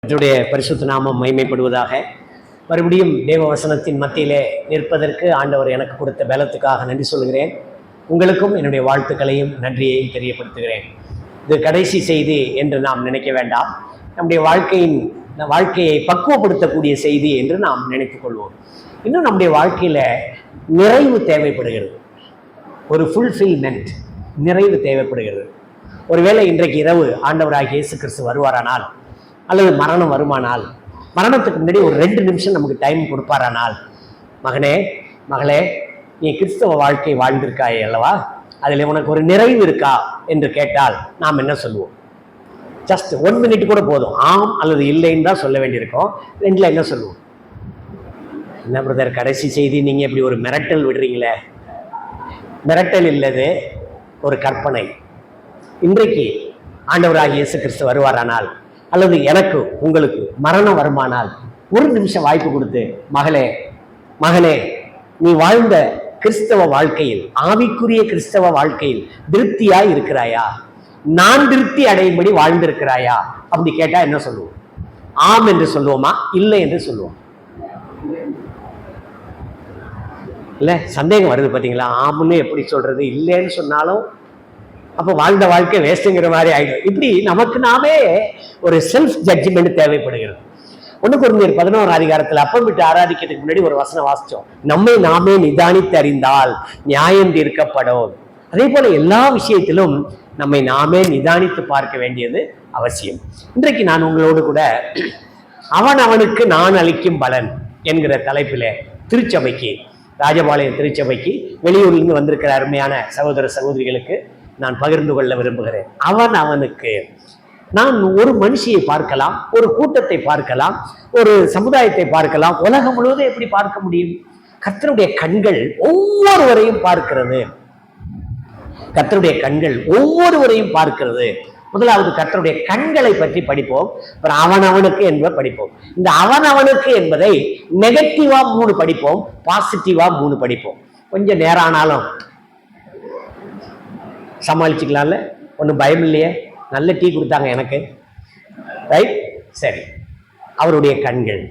கர்த்தருடைய பரிசுத்த நாமம் மகிமைப்படுவதாக. மறுபடியும் தேவ வசனத்தின் மத்தியிலே நிற்பதற்கு ஆண்டவர் எனக்கு கொடுத்த பலத்துக்காக நன்றி சொல்கிறேன். உங்களுக்கும் என்னுடைய வாழ்த்துக்களையும் நன்றியையும் தெரியப்படுத்துகிறேன். இது கடைசி செய்தி என்று நாம் நினைக்க வேண்டாம். நம்முடைய வாழ்க்கையை பக்குவப்படுத்தக்கூடிய செய்தி என்று நாம் நினைத்துக் கொள்வோம். இன்னும் நம்முடைய வாழ்க்கையில நிறைவு தேவைப்படுகிறது. ஒரு ஃபுல்ஃபில்மெண்ட், நிறைவு தேவைப்படுகிறது. ஒருவேளை இன்றைக்கு இரவு ஆண்டவராகிய இயேசு கிறிஸ்து வருவாரானால், அல்லது மரணம் வருமானால், மரணத்துக்கு முன்னாடி ஒரு 2 நிமிஷம் நமக்கு டைம் கொடுப்பாரானால், மகனே மகளே, நீ கிறிஸ்தவ வாழ்க்கை வாழ்ந்திருக்காயே அல்லவா, அதில் உனக்கு ஒரு நிறைவு இருக்கா என்று கேட்டால் நாம் என்ன சொல்லுவோம்? ஜஸ்ட் 1 மினிட் கூட போதும். ஆம் அல்லது இல்லைன்னு தான் சொல்ல வேண்டியிருக்கோம். 2ல் என்ன சொல்லுவோம்? என்ன பிரதர் கடைசி செய்தி நீங்க இப்படி ஒரு மிரட்டல் விடுறீங்களே? மிரட்டல் இல்லது, ஒரு கற்பனை. இன்றைக்கு ஆண்டவராகிய இயேசு கிறிஸ்து வருவாரானால், அல்லது எனக்கு உங்களுக்கு மரணம் வருமானால், 1 நிமிஷம் வாய்ப்பு கொடுத்து, மகளே மகனே, நீ வாழ்ந்த கிறிஸ்தவ வாழ்க்கையில், ஆவிக்குரிய கிறிஸ்தவ வாழ்க்கையில் திருப்தியாய் இருக்கிறாயா? நான் திருப்தி அடையும்படி வாழ்ந்திருக்கிறாயா? அப்படி கேட்டா என்ன சொல்லுவோம்? ஆம் என்று சொல்லுவோமா, இல்லை என்று சொல்லுவோம்? இல்ல, சந்தேகம் வருது பார்த்தீங்களா? ஆம்னு எப்படி சொல்றது, இல்லைன்னு சொன்னாலும் அப்போ வாழ்ந்த வாழ்க்கை வேஸ்ட்டுங்கிற மாதிரி ஆயிடும். இப்படி நமக்கு நாமே ஒரு செல்ஃப் ஜட்ஜ்மெண்ட் தேவைப்படுகிறது. 1 கொரிந்தியர் 11 அதிகாரத்தில் அப்பம் விட்டு ஆராதிக்கிறதுக்கு முன்னாடி ஒரு வசனம் வாசிச்சோம். நம்மை நாமே நிதானித்து அறிந்தால் நியாயம் தீர்க்கப்படும். அதே போல எல்லா விஷயத்திலும் நம்மை நாமே நிதானித்து பார்க்க வேண்டியது அவசியம். இன்றைக்கு நான் உங்களோடு கூட அவனுக்கு நான் அளிக்கும் பலன் என்கிற தலைப்பிலே திருச்சபைக்கு, ராஜபாளையம் திருச்சபைக்கு வெளியூரிலிருந்து வந்திருக்கிற அருமையான சகோதர சகோதரிகளுக்கு நான் பகிர்ந்து கொள்ள விரும்புகிறேன். அவனுக்கு நான் ஒரு மனுஷியை பார்க்கலாம், ஒரு கூட்டத்தை பார்க்கலாம், ஒரு சமுதாயத்தை பார்க்கலாம். உலகம் முழுவதும் எப்படி பார்க்க முடியும்? கர்த்தருடைய கண்கள் ஒவ்வொருவரையும் பார்க்கிறது. கர்த்தருடைய கண்கள் ஒவ்வொருவரையும் பார்க்கிறது. முதலாவது கர்த்தருடைய கண்களை பற்றி படிப்போம். அப்புறம் அவனுக்கு என்பதை படிப்போம். இந்த அவனுக்கு என்பதை நெகட்டிவா 3 படிப்போம், பாசிட்டிவா 3 படிப்போம். கொஞ்சம் நேரம் ஆனாலும் சமாளிச்சுக்கலாம்ல, ஒன்றும் பயம் இல்லையே. நல்ல டீ கொடுத்தாங்க எனக்கு, ரைட்? சரி, அவருடைய கண்கள்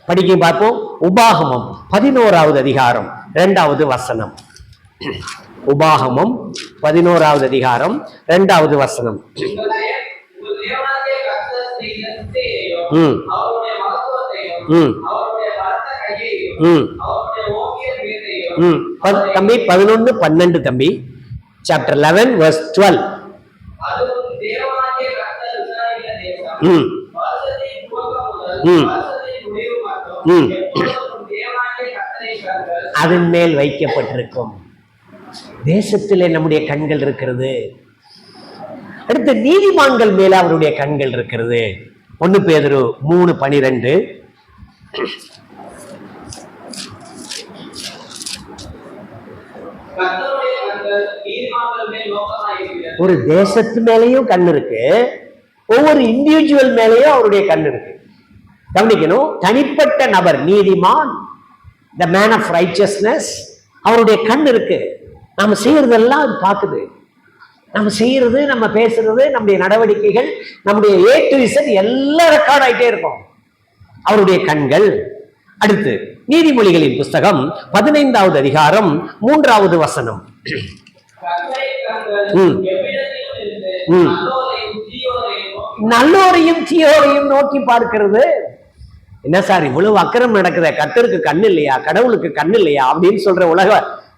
படிக்க பார்ப்போம். உபாகமம் 11வது அதிகாரம் 2வது வசனம். உபாகமம் 11வது அதிகாரம் 2வது வசனம். தம்பி 11, 12 தம்பி, chapter 11 verse 12. அதன் மேல் வைக்கப்பட்டிருக்கும். தேசத்திலே நம்முடைய கண்கள் இருக்கிறது. அடுத்த நீதிமான்கள் மேல அவருடைய கண்கள் இருக்கிறது. 1 பேதுரு 3:12. ஒரு தேசத்து மேலேயும் கண் இருக்கு, ஒவ்வொரு இண்டிவிஜுவல் மேலேயும் அவருடைய கண் இருக்கு. கவனிக்கணும், தனிப்பட்ட நபர் நீதிமான், த மேன் ஆஃப் ரைச்சஸ்னஸ், அவருடைய கண் இருக்கு. நம்ம செய்யறதெல்லாம் அது பார்க்குது. நம்ம செய்யறது, நம்ம பேசுறது, நம்முடைய நடவடிக்கைகள், நம்முடைய A to Z எல்லாம் ரெக்கார்ட் ஆயிட்டே இருக்கும். அவருடைய கண்கள். அடுத்து நீதிமொழிகளின் புஸ்தகம் 15வது அதிகாரம் 3வது வசனம். நல்லோரையும் தீயோரையும் நோக்கி பார்க்கிறது. என்ன சார் இவ்வளவு அக்கிரம் நடக்குது, கர்த்தருக்கு கண் இல்லையா, கடவுளுக்கு கண் இல்லையா அப்படின்னு சொல்ற உலக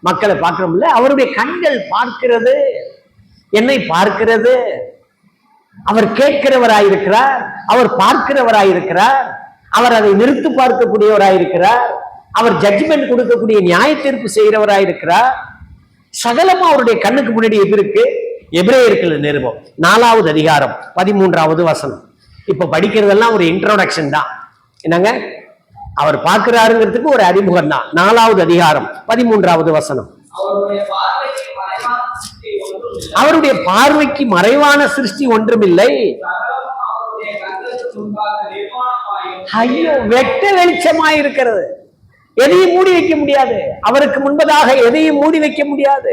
மக்களை பார்க்கிறோம்ல. அவருடைய கண்கள் பார்க்கிறது, என்னை பார்க்கிறது. அவர் கேட்கிறவராயிருக்கிறார், அவர் பார்க்கிறவராயிருக்கிறார், அவர் அதை நிறுத்து பார்க்கக்கூடியவராயிருக்கிறார், அவர் ஜட்ஜ்மெண்ட் கொடுக்கக்கூடிய நியாய தீர்ப்பு செய்கிறவராயிருக்கிறார். சகலமா அவருடைய கண்ணுக்கு முன்னாடி எது இருக்கு? எபிரேயர்கள் நிருபம் 4வது அதிகாரம் 13வது வசனம். இப்ப படிக்கிறதெல்லாம் ஒரு இன்ட்ரோடக்ஷன் தான். என்னங்க, அவர் பார்க்கிறாருங்கிறதுக்கு ஒரு அறிமுகம் தான். 4வது அதிகாரம் 13வது வசனம். அவருடைய பார்வைக்கு மறைவான சிருஷ்டி ஒன்றுமில்லை. ஐயோ, வெட்ட வெளிச்சமாய் இருக்கிறது. எதையும் மூடி வைக்க முடியாது. அவருக்கு முன்பதாக எதையும் மூடி வைக்க முடியாது.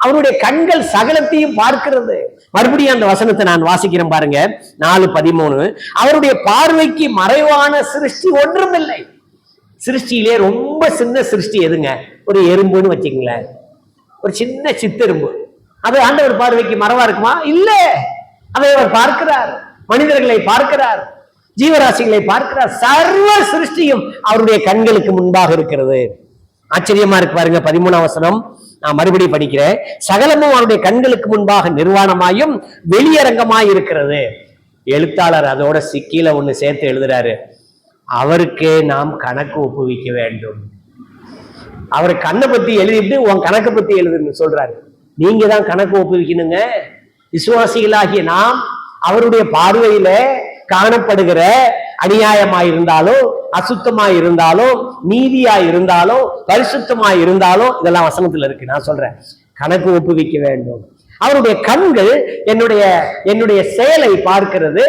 அவருடைய கண்கள் சகலத்தையும் பார்க்கிறது. மறுபடியும் அந்த வசனத்தை நான் வாசிக்கிறேன் பாருங்க, 4:13. அவருடைய பார்வைக்கு மறைவான சிருஷ்டி ஒன்றும் இல்லை. சிருஷ்டியிலே ரொம்ப சின்ன சிருஷ்டி எதுங்க? ஒரு எறும்புன்னு வச்சுக்கங்களேன், ஒரு சின்ன சித்தெரும்பு. அது ஆண்டவர் பார்வைக்கு மறைவா இருக்குமா? இல்ல. அதை அவர் பார்க்கிறார், மனிதர்களை பார்க்கிறார், ஜீவராசிகளை பார்க்கிறார். சர்வ சிருஷ்டியும் அவருடைய கண்களுக்கு முன்பாக இருக்கிறது. ஆச்சரியமா இருக்கு பாருங்க. 13ஆம் வசனம் நான் மறுபடியும் படிக்கிறேன். சகலமும் அவருடைய கண்களுக்கு முன்பாக நிர்வாணமாயும் வெளியரங்கமாய் இருக்கிறது. எழுத்தாளர் அதோட கீழே ஒண்ணு சேர்த்து எழுதுறாரு, அவருக்கே நாம் கணக்கு ஒப்புவிக்க வேண்டும். அவர் கண்ணை பத்தி எழுதிட்டு உன் கணக்கை பத்தி எழுதுன்னு சொல்றாரு. நீங்க தான் கணக்கு ஒப்புவிக்கணுங்க. விசுவாசிகளாகிய நாம் அவருடைய பார்வையில காணப்படுகிற அநியாயமாய் இருந்தாலும், அசுத்தமாய் இருந்தாலும், நீதியாய் இருந்தாலும், பரிசுத்தமாய் இருந்தாலும், இதெல்லாம் வசனத்துல இருக்கு. நான் சொல்றேன், கணக்கு ஒப்புவிக்க வேண்டும். அவருடைய கண்கள் என்னுடைய செயலை பார்க்கிறது,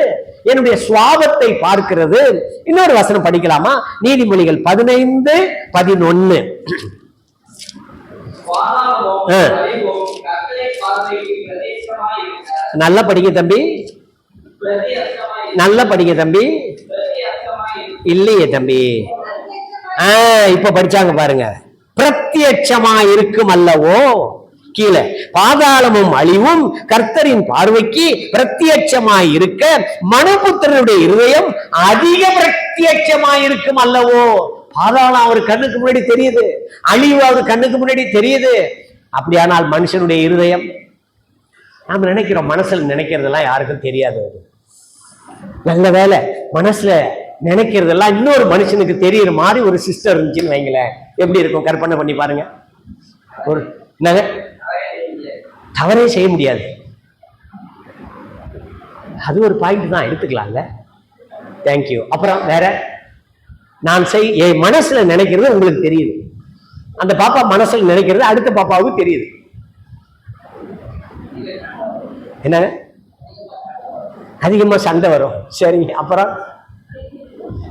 என்னுடைய சுவாபத்தை பார்க்கிறது. இன்னொரு வசனம் படிக்கலாமா? நீதிமொழிகள் 15:11. நல்லா படிக்க தம்பி, நல்லா படிக்க தம்பி. இல்லையே தம்பி, இப்ப படிச்சாங்க பாருங்க. பிரத்யட்சமா இருக்கும் அல்லவோ, கீழே பாதாளமும் அழிவும் கர்த்தரின் பார்வைக்கு பிரத்யட்சமாய் இருக்க மனுபுத்திரனுடைய இருதயம் அதிக பிரத்யட்சமாய் இருக்கும் அல்லவோ. பாதாளம் அவர் கண்ணுக்கு முன்னாடி தெரியுது, அழிவு அவர் கண்ணுக்கு முன்னாடி தெரியுது. அப்படியானால் மனுஷனுடைய இருதயம், நாம நினைக்கிறோம், மனசுல நினைக்கிறதெல்லாம் யாருக்கும் தெரியாது. நல்ல வேலை, மனசுல நினைக்கிறதெல்லாம் இன்னொரு மனுஷனுக்கு தெரியுற மாதிரி ஒரு சிஸ்டர் இருந்துச்சுன்னு வைங்களேன், எப்படி இருக்கும்? கற்பனை பண்ணி பாருங்க. ஒரு தவறே செய்ய முடியாது. அது ஒரு பாயிண்ட் தான், எடுத்துக்கலாம்ல. தேங்க்யூ. அப்புறம் வேற, நான் என் மனசுல நினைக்கிறது உங்களுக்கு தெரியுது, அந்த பாப்பா மனசுல நினைக்கிறது அடுத்த பாப்பாவுக்கு தெரியுது. என்ன அதிகமா சண்டை வரும். சரி, அப்புறம்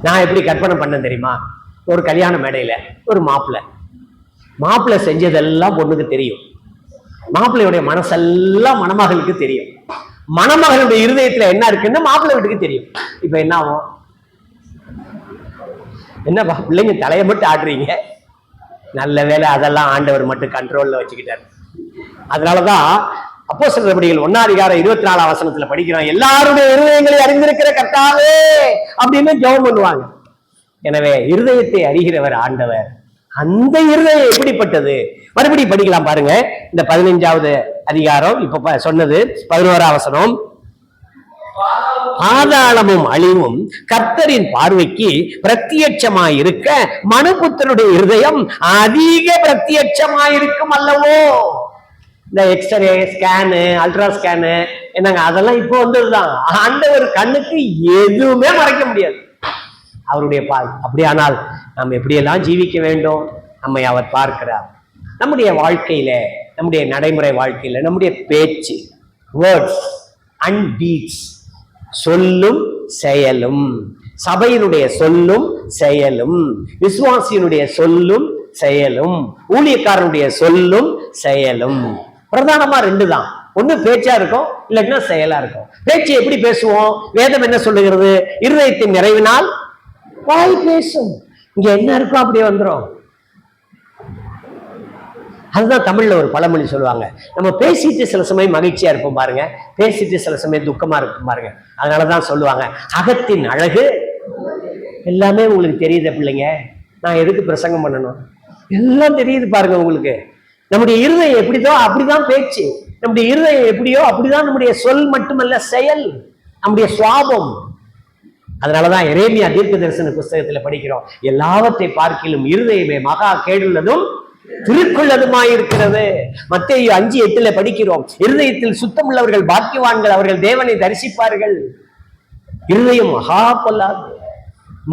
நான் எப்படி கற்பனை பண்ண தெரியுமா? ஒரு கல்யாண மேடையில ஒரு மாப்பிள்ளை செஞ்சதெல்லாம் பொண்ணுக்கு தெரியும், மாப்பிள்ளையுடைய மனசெல்லாம் மணமகளுக்கு தெரியும், மணமகளுடைய இருதயத்துல என்ன இருக்குன்னு மாப்பிள்ளை வீட்டுக்கு தெரியும். இப்ப என்ன ஆகும்? என்னப்பா பிள்ளைங்க தலையை மட்டும் ஆடுறீங்க? நல்ல வேலை, அதெல்லாம் ஆண்டவர் மட்டும் கண்ட்ரோல்ல வச்சுக்கிட்டாரு. அதனாலதான் அப்போஸ்தலர் நடபடிகள் 1:24 வசனத்துல படிக்கிறோம், எல்லாருடைய இருதயங்களை அறிந்திருக்கிற கர்த்தாவே அப்படின்னு ஜெபம் பண்ணுவாங்க. எனவே இருதயத்தை அறிகிறவர் ஆண்டவர். அந்த இருதயம் எப்படிப்பட்டது? மறுபடியும் படிக்கலாம் பாருங்க. இந்த 15வது அதிகாரம் இப்ப சொன்னது 11ஆம் வசனம். பாதாளமும் அழிவும் கர்த்தரின் பார்வைக்கு பிரத்யட்சமாயிருக்க மனுபுத்திரனுடைய இருதயம் அதிக பிரத்யட்சமாயிருக்கும் அல்லவோ. இந்த எக்ஸ்ரே ஸ்கேனு, அல்ட்ரா ஸ்கேனு என்னங்க, அதெல்லாம் இப்போ வந்ததுதான். ஆண்டவர் கண்ணுக்கு எதுவுமே மறைக்க முடியாது, அவருடைய அப்படியானால் நம்ம எப்படியெல்லாம் ஜீவிக்க வேண்டும், நம்மை அவர் பார்க்கிறார். நம்முடைய வாழ்க்கையில, நம்முடைய நடைமுறை வாழ்க்கையில, நம்முடைய பேச்சு, வேர்ட்ஸ் அண்ட் டீட்ஸ், சொல்லும் செயலும், சபையினுடைய சொல்லும் செயலும், விசுவாசியினுடைய சொல்லும் செயலும், ஊழியக்காரனுடைய சொல்லும் செயலும், பிரதானமா 2 தான். ஒண்ணு பேச்சா இருக்கும், இல்லைன்னா செயலா இருக்கும். பேச்சு எப்படி பேசுவோம்? வேதம் என்ன சொல்லுகிறது? இருதயத்தின் நிறைவினால் வாய் பேசும். இங்க என்ன இருக்கோ அப்படியே வந்துடும். அதுதான் தமிழ்ல ஒரு பழமொழி சொல்லுவாங்க, நம்ம பேசிட்டு சில சமயம் மகிழ்ச்சியா இருப்போம் பாருங்க, பேசிட்டு சில சமயம் துக்கமா இருக்கும் பாருங்க. அதனாலதான் சொல்லுவாங்க, அகத்தின் அழகு எல்லாமே உங்களுக்கு தெரியுது பிள்ளைங்க. நான் எதுக்கு பிரசங்கம் பண்ணணும்? எல்லாம் தெரியுது பாருங்க உங்களுக்கு. நம்முடைய இருதயம் எப்படிதோ அப்படிதான் பேச்சு, நம்முடைய இருதயம் எப்படியோ அப்படிதான் நம்முடைய சொல் மட்டுமல்ல செயல், நம்முடைய சுவாபம். அதனாலதான் எரேமியா தீர்க்க தரிசன புஸ்தகத்துல படிக்கிறோம், எல்லாவற்றை பார்க்கிலும் இருதயமே மகா கேடுள்ளதும் திருக்குள்ளதுமாயிருக்கிறது. மத்தேயு 5:8 படிக்கிறோம், இருதயத்தில் சுத்தம் உள்ளவர்கள் பாக்கியவான்கள், அவர்கள் தேவனை தரிசிப்பார்கள். இருதயம் மகா பொல்லாது.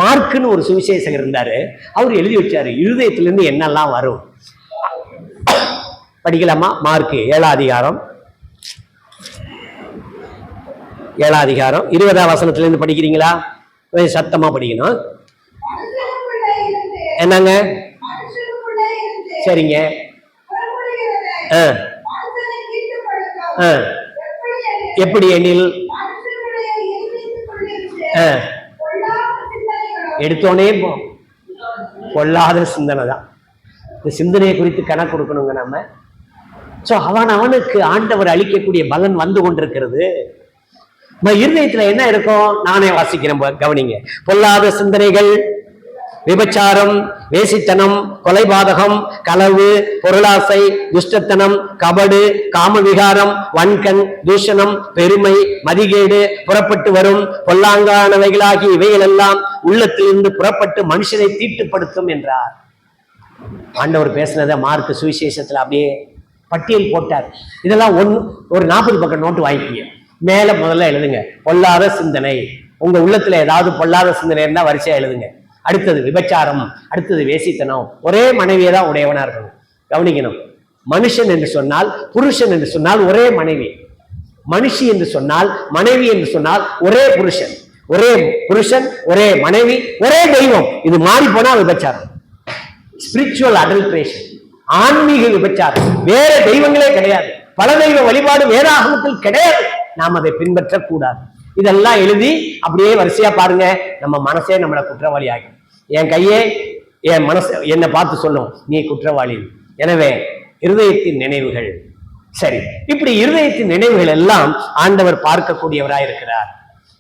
மார்க்குன்னு ஒரு சுவிசேஷகர் இருந்தாரு, அவர் எழுதி வச்சாரு இருதயத்திலிருந்து என்னெல்லாம் வரும். படிக்கலாமா? மார்க்கு 7ஆம் அதிகாரம் 20ஆம் வசனத்திலிருந்து படிக்கிறீங்களா? சத்தமா படிக்கணும். என்னங்க? சரிங்க. எப்படி எனில் எடுத்தோனே பொல்லாத சிந்தனை தான். இந்த சிந்தனையை குறித்து கணக்கு கொடுக்கணுங்க நம்ம. சோ அவனுக்கு ஆண்டவர் அளிக்கக்கூடிய பலன் வந்து கொண்டிருக்கிறது. இருதயத்துல என்ன இருக்கும்? நானே வாசிக்கிறேன், கவனிங்க. பொல்லாத சிந்தனைகள், விபச்சாரம், வேசித்தனம், கொலைபாதகம், களவு, பொருளாசை, துஷ்டத்தனம், கபடு, காமவிகாரம், வன்கண், தூஷணம், பெருமை, மதிகேடு புறப்பட்டு வரும் பொல்லாங்கானவைகளாகி இவைகள் எல்லாம் உள்ளத்திலிருந்து புறப்பட்டு மனுஷனை தீட்டுப்படுத்தும் என்றார். ஆண்டவர் பேசுனதை மார்க் சுவிசேஷத்துல அப்படியே பட்டியல் போட்டார். இதெல்லாம் ஒரு 40 பக்கம் நோட்டு வாங்கிக்கீங்க. மேல முதல்ல எழுதுங்க பொல்லாத சிந்தனை. உங்க உள்ளத்துல ஏதாவது பொல்லாத சிந்தனை இருந்தா வரிசையா எழுதுங்க. அடுத்தது விபச்சாரம், அடுத்தது வேசித்தனம். ஒரே மனைவியை தான் உடையவனா இருக்கணும். கவனிக்கணும். மனுஷன் என்று சொன்னால், புருஷன் என்று சொன்னால் ஒரே மனைவி. மனுஷி என்று சொன்னால், மனைவி என்று சொன்னால் ஒரே புருஷன். ஒரே புருஷன், ஒரே மனைவி, ஒரே தெய்வம். இது மாறி போனா விபச்சாரம். ஸ்பிரிச்சுவல் அடல்ட்ரேஷன், ஆன்மீக விபச்சாரம். வேற தெய்வங்களே கிடையாது. பல தெய்வ வழிபாடு வேதாகமத்தில் கிடையாது. நாம் அதை பின்பற்றக்கூடாது. இதெல்லாம் எழுதி அப்படியே வரிசையா பாருங்க. நம்ம மனசே நம்மளை குற்றவாளி ஆகும். என் கையே என் மனசு என்னை பார்த்து சொல்லும், நீ குற்றவாளி. எனவே இருதயத்தின் நினைவுகள். சரி, இப்படி இருதயத்தின் நினைவுகள் எல்லாம் ஆண்டவர் பார்க்கக்கூடியவராயிருக்கிறார்.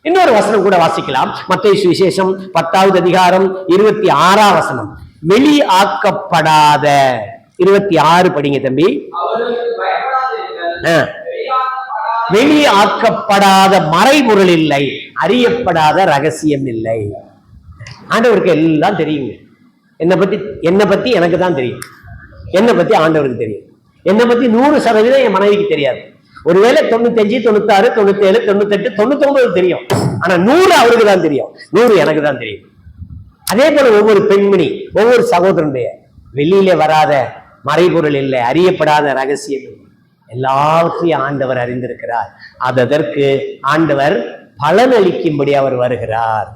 இன்னொரு வசனம் கூட வாசிக்கலாம். மத்தேயு சுவிசேஷம் 10வது அதிகாரம் 26ஆம் வசனம். வெளி ஆக்கப்படாத 26 படிங்க தம்பி. வெளி ஆக்கப்படாத மறைபொருள் இல்லை, அறியப்படாத ரகசியம் இல்லை. ஆண்டவருக்கு எல்லாம் தெரியுங்க. என்னை பத்தி எனக்கு தான் தெரியும். என்னை பத்தி ஆண்டவருக்கு தெரியும். என்னை பத்தி 100% என் மனைவிக்கு தெரியாது. ஒருவேளை 95, 96, 97, 98, 99 தெரியும். ஆனா 100 அவருக்கு தான் தெரியும். 100 எனக்கு தான் தெரியும். அதே போல ஒவ்வொரு பெண்மணி, ஒவ்வொரு சகோதரனுடைய வெளியில வராத மறைபொருள் இல்லை, அறியப்படாத ரகசியம் இல்லை. எல்லாவற்றையும் ஆண்டவர் அறிந்திருக்கிறார். அதற்கு ஆண்டவர் பலன் அளிக்கும்படி அவர் வருகிறார்.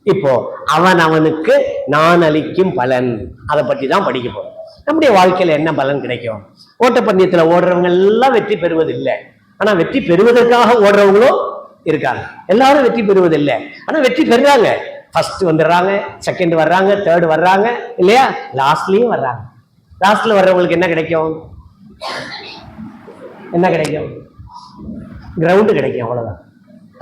இப்போ அவனுக்கு நான் அளிக்கும் பலன், அதை பற்றி தான் படிக்க போறோம். நம்முடைய வாழ்க்கையில என்ன பலன் கிடைக்கும்? ஓட்டப்பந்தயத்துல ஓடுறவங்க எல்லாம் வெற்றி பெறுவதில்லை. ஆனா வெற்றி பெறுவதற்காக ஓடுறவங்களும் இருக்காங்க. எல்லாரும் வெற்றி பெறுவதில்லை, ஆனா வெற்றி பெறுறாங்க. ஃபர்ஸ்ட் வந்துடுறாங்க, செகண்ட் வர்றாங்க, தேர்ட் வர்றாங்க, இல்லையா? லாஸ்ட்லயும் வர்றாங்க. லாஸ்ட்ல வர்றவங்களுக்கு என்ன கிடைக்கும்? என்ன கிடைக்கும்? கிரவுண்டு கிடைக்கும், அவ்வளவுதான்.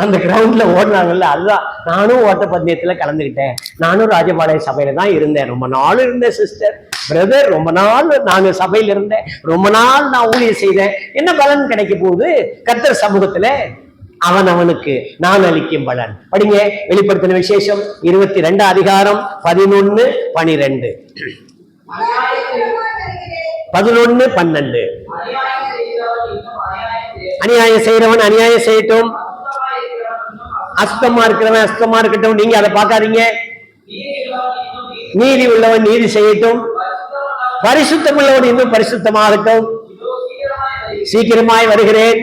அந்த கிரவுண்ட்ல ஓடுனாங்கல்ல, அதுதான். நானும் ஓட்டப்பந்தயத்துல கலந்துக்கிட்டேன். நானும் ராஜபாளைய சபையில தான் இருந்தேன். ரொம்ப நாள் இருந்தேன் சிஸ்டர், பிரதர். ரொம்ப நாள் நான் சபையில இருந்தேன். ரொம்ப நாள் நான் ஊழியம் செய்தேன். என்ன பலன் கிடைக்க போகுது? கர்த்தர் சமூகத்துல அவனுக்கு நான் அளிக்கும் பலன். படிங்க வெளிப்படுத்தின விசேஷம் 22ஆம் அதிகாரம் 11, 12. 11, 12. அநியாயம் செய்யறவன் அநியாயம் செய்யட்டும், அஸ்தமா இருக்கிறவன் அஸ்தமா இருக்கட்டும். நீங்க அதை பார்க்காதீங்க. நீதி உள்ளவன் நீதி செய்யட்டும், பரிசுத்தம் உள்ளவன் இன்னும் பரிசுத்தமாகட்டும். சீக்கிரமாய் வருகிறேன்.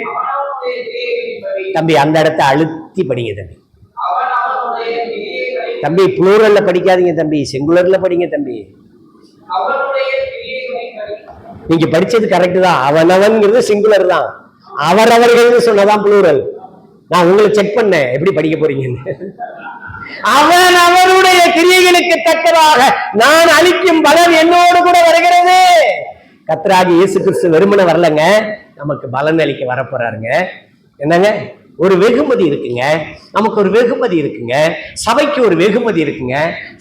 தம்பி அந்த இடத்தை அழுத்தி படிங்க தம்பி. தம்பி புளூரல்ல படிக்காதீங்க தம்பி, சிங்குலர்ல படிங்க தம்பி. நீங்க படிச்சது கரெக்ட் தான். அவனவன்ங்கிறது சிங்குலர் தான், அவரவர்கள் சொன்னதான் புளூரல். நான் உங்களை செக் பண்ணேன் எப்படி படிக்க போறீங்கன்னு. அவன் அவருடைய கிரியைகளுக்கு தக்கதாக நான் அளிக்கும் பலன் என்னோடு கூட வருகிறது. கர்த்தராகிய இயேசு கிறிஸ்து வெறுமனே வரலங்க, நமக்கு பலன் அளிக்க வரப்போறாருங்க. என்னங்க? ஒரு வெகுமதி இருக்குங்க, நமக்கு ஒரு வெகுமதி இருக்குங்க, சபைக்கு ஒரு வெகுமதி இருக்குங்க.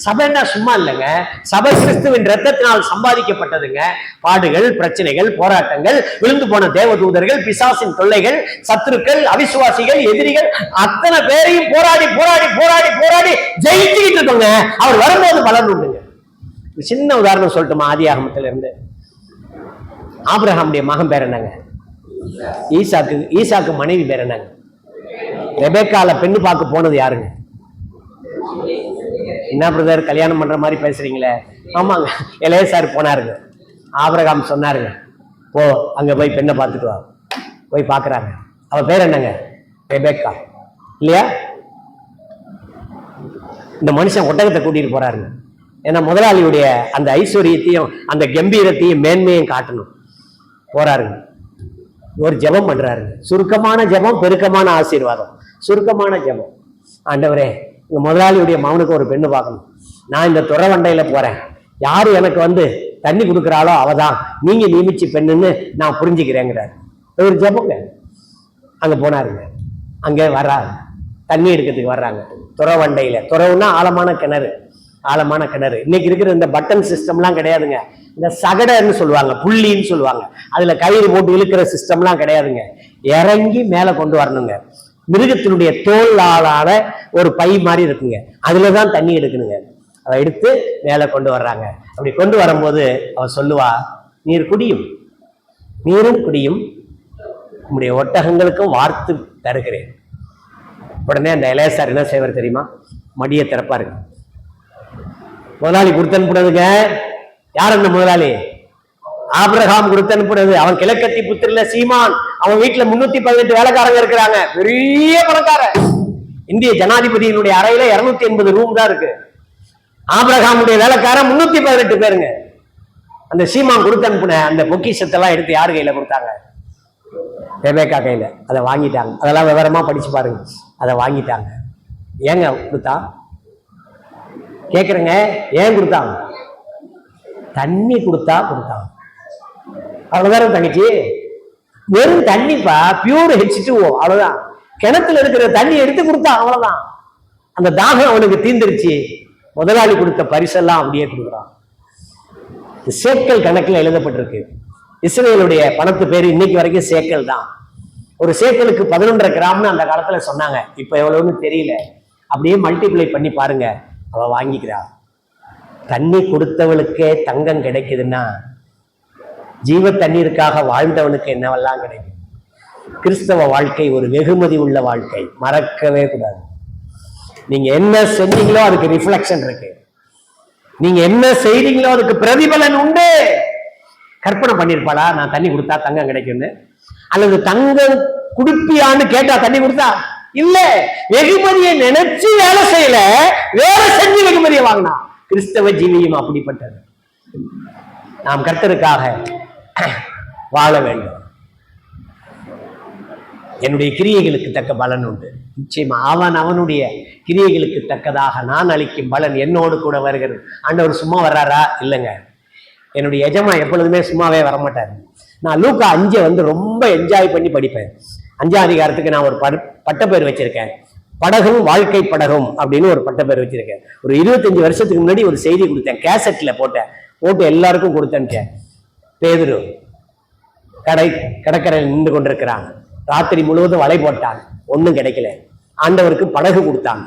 சபைன்னா சும்மா இல்லைங்க, சபை கிறிஸ்துவின் இரத்தத்தினால் சம்பாதிக்கப்பட்டதுங்க. பாடுகள், பிரச்சனைகள், போராட்டங்கள், விழுந்து போன தேவதூதர்கள், பிசாசின் தொல்லைகள், சத்துருக்கள், அவிசுவாசிகள், எதிரிகள், அத்தனை பேரையும் போராடி போராடி போராடி போராடி ஜெயிச்சுக்கிட்டு இருக்கோங்க. அவர் வரும்போது பலன் உண்டுங்க. சின்ன உதாரணம் சொல்லட்டுமா? ஆதியாகமத்துல இருந்து. ஆபிரகாமுடைய மகன் பேர் என்னங்க? ஈசாக்கு. ஈசாக்கு மனைவி பேர் என்னங்க? ரெபேக்கால பெண்ணு பார்க்க போனது யாருங்க? என்ன பிரதர் கல்யாணம் பண்ற மாதிரி பேசுறீங்களே? ஆமாங்க, எலேசார் போனாருங்க. ஆபிரகாம் சொன்னாருங்க, போ அங்க போய் பெண்ணை பார்த்துட்டு வா. போய் பாக்குறாங்க. அவ பேர் என்னங்க? ரெபேக்கா, இல்லையா? இந்த மனுஷன் ஒட்டகத்தை கூட்டிட்டு போறாருங்க. ஏன்னா முதலாளியுடைய அந்த ஐஸ்வர்யத்தையும் அந்த கம்பீரத்தையும் மேன்மையும் காட்டணும். போறாருங்க. ஒரு ஜெபம் பண்றாரு. சுருக்கமான ஜெபம், பெருக்கமான ஆசீர்வாதம். சுருக்கமான ஜெபம். ஆண்டவரே, இந்த முதலாளியுடைய மகனுக்கு ஒரு பெண்ணு பார்க்கணும். நான் இந்த துறவண்டையில போறேன். யாரு எனக்கு வந்து தண்ணி கொடுக்குறாளோ அவதான் நீங்க நியமிச்சு பெண்ணுன்னு நான் புரிஞ்சுக்கிறேங்கிறாரு. ஒரு ஜெபங்க. அங்க போனாருங்க. அங்கே வர்றாரு, தண்ணி எடுக்கிறதுக்கு வர்றாங்க. துறவண்டையில, துறவுன்னா ஆழமான கிணறு. ஆழமான கிணறு. இன்னைக்கு இருக்கிற இந்த பட்டன் சிஸ்டம்லாம் கிடையாதுங்க. இந்த சகடன்னு சொல்லுவாங்க, புள்ளின்னு சொல்லுவாங்க. அதுல கயிறு போட்டு இழுக்கிற சிஸ்டம்லாம் கிடையாதுங்க. இறங்கி மேல கொண்டு வரணுங்க. மிருகத்தினுடைய தோலாலான ஒரு பை மாதிரி இருக்குங்க. அதுலதான் தண்ணி எடுக்கணுங்க. அதை எடுத்து மேல கொண்டு வர்றாங்க. அப்படி கொண்டு வரும்போது அவ சொல்லுவா, நீர் குடியும், நீரும் குடியும், உங்களுடைய ஒட்டகங்களுக்கும் வார்த்து தருகிறேன். உடனே அந்த எலேசார் என்ன செய்வார் தெரியுமா? மடியை திறப்பாருங்க. முதலாளி கொடுத்து அனுப்புனதுங்க. யார் அந்த முதலாளி? ஆபிரகாம் கொடுத்து அனுப்புனது. அவன் கிழக்கத்தி புத்திரில சீமான். அவன் வீட்டுல 318 வேலைக்காரங்க இருக்கிறாங்க. பெரிய பணக்காரன். இந்திய ஜனாதிபதியினுடைய அறையில 280 ரூம் தான் இருக்கு. ஆபிரகாமுடைய வேலைக்காரன் 318 பேருங்க. அந்த சீமான் கொடுத்து அனுப்புன அந்த பொக்கிஷத்தெல்லாம் எடுத்து யாரு கையில கொடுத்தாங்க? ரெபேக்கா கையில. அதை வாங்கிட்டாங்க. அதெல்லாம் விவரமா படிச்சு பாருங்க. அதை வாங்கிட்டாங்க. ஏங்க கொடுத்தா? கேக்குறேங்க, ஏன் கொடுத்தாங்க? தண்ணி கொடுத்தா கொடுத்தாங்க. அவ்வளவுதான் தங்கச்சி. வெறும் தண்ணிப்பா, பியூர் H2O. அவ்வளவுதான். கிணத்துல இருக்கிற தண்ணி எடுத்து கொடுத்தா அவ்வளவுதான். அந்த தாகம் அவனுக்கு தீந்துருச்சு. முதலாளி கொடுத்த பரிசெல்லாம் அப்படியே கொடுக்குறான். சேக்கல் கணக்கில் எழுதப்பட்டிருக்கு. இஸ்ரேலுடைய பணத்து பேரு இன்னைக்கு வரைக்கும் சேக்கல் தான். ஒரு சேக்கலுக்கு 11.5 கிராம்னு அந்த காலத்துல சொன்னாங்க. இப்ப எவ்வளவுன்னு தெரியல. அப்படியே மல்டிப்ளை பண்ணி பாருங்க. அவ வாங்கிக்கிறா. தண்ணி கொடுத்தவளுக்கே தங்கம் கிடைக்குதுன்னா ஜீவ தண்ணீருக்காக வாழ்ந்தவனுக்கு என்னவெல்லாம் கிடைக்கும்? கிறிஸ்தவ வாழ்க்கை ஒரு வெகுமதி உள்ள வாழ்க்கை. மறக்கவே கூடாது. நீங்க என்ன செஞ்சீங்களோ அதுக்கு ரிஃப்ளெக்ஷன் இருக்கு. நீங்க என்ன செய்றீங்களோ அதுக்கு பிரதிபலன் உண்டு. கற்பனை பண்ணிருப்பாளா நான் தண்ணி கொடுத்தா தங்கம் கிடைக்கும்னு? அல்லது தங்கம் குடிப்பியான்னு கேட்டா தண்ணி கொடுத்தா? இல்ல, வெகுமதியை நினைச்சு வேலை செய்யல, வேலை செஞ்சு வெகுமதியை வாங்கினா. கிறிஸ்தவ ஜீவியம் அப்படிப்பட்டது. நாம் கர்த்தருக்காக வாழ வேண்டும். என்னுடைய கிரியைகளுக்கு தக்க பலன் உண்டு. நிச்சயமா அவனுடைய கிரியைகளுக்கு தக்கதாக நான் அளிக்கும் பலன் என்னோடு கூட வருகிறது. ஆண்டவர் சும்மா வர்றாரா? இல்லைங்க. என்னுடைய எஜமா எப்பொழுதுமே சும்மாவே வரமாட்டாரு. நான் லூக்கா 5 வந்து ரொம்ப என்ஜாய் பண்ணி படிப்பேன். 5ஆம் அதிகாரத்துக்கு நான் ஒரு பட்டப்பேர் வச்சிருக்கேன். படகும் வாழ்க்கை படகும் அப்படின்னு ஒரு பட்டப்பேர் வச்சிருக்கேன். ஒரு 25 வருஷத்துக்கு முன்னாடி ஒரு செய்தி கொடுத்தேன். கேசட்ல போட்டு எல்லாருக்கும் கொடுத்தேன். பேதுரு கடற்கரையில் நின்று கொண்டிருக்கிறான். ராத்திரி முழுவதும் வலை போட்டான், ஒன்றும் கிடைக்கல. ஆண்டவருக்கு படகு கொடுத்தாங்க.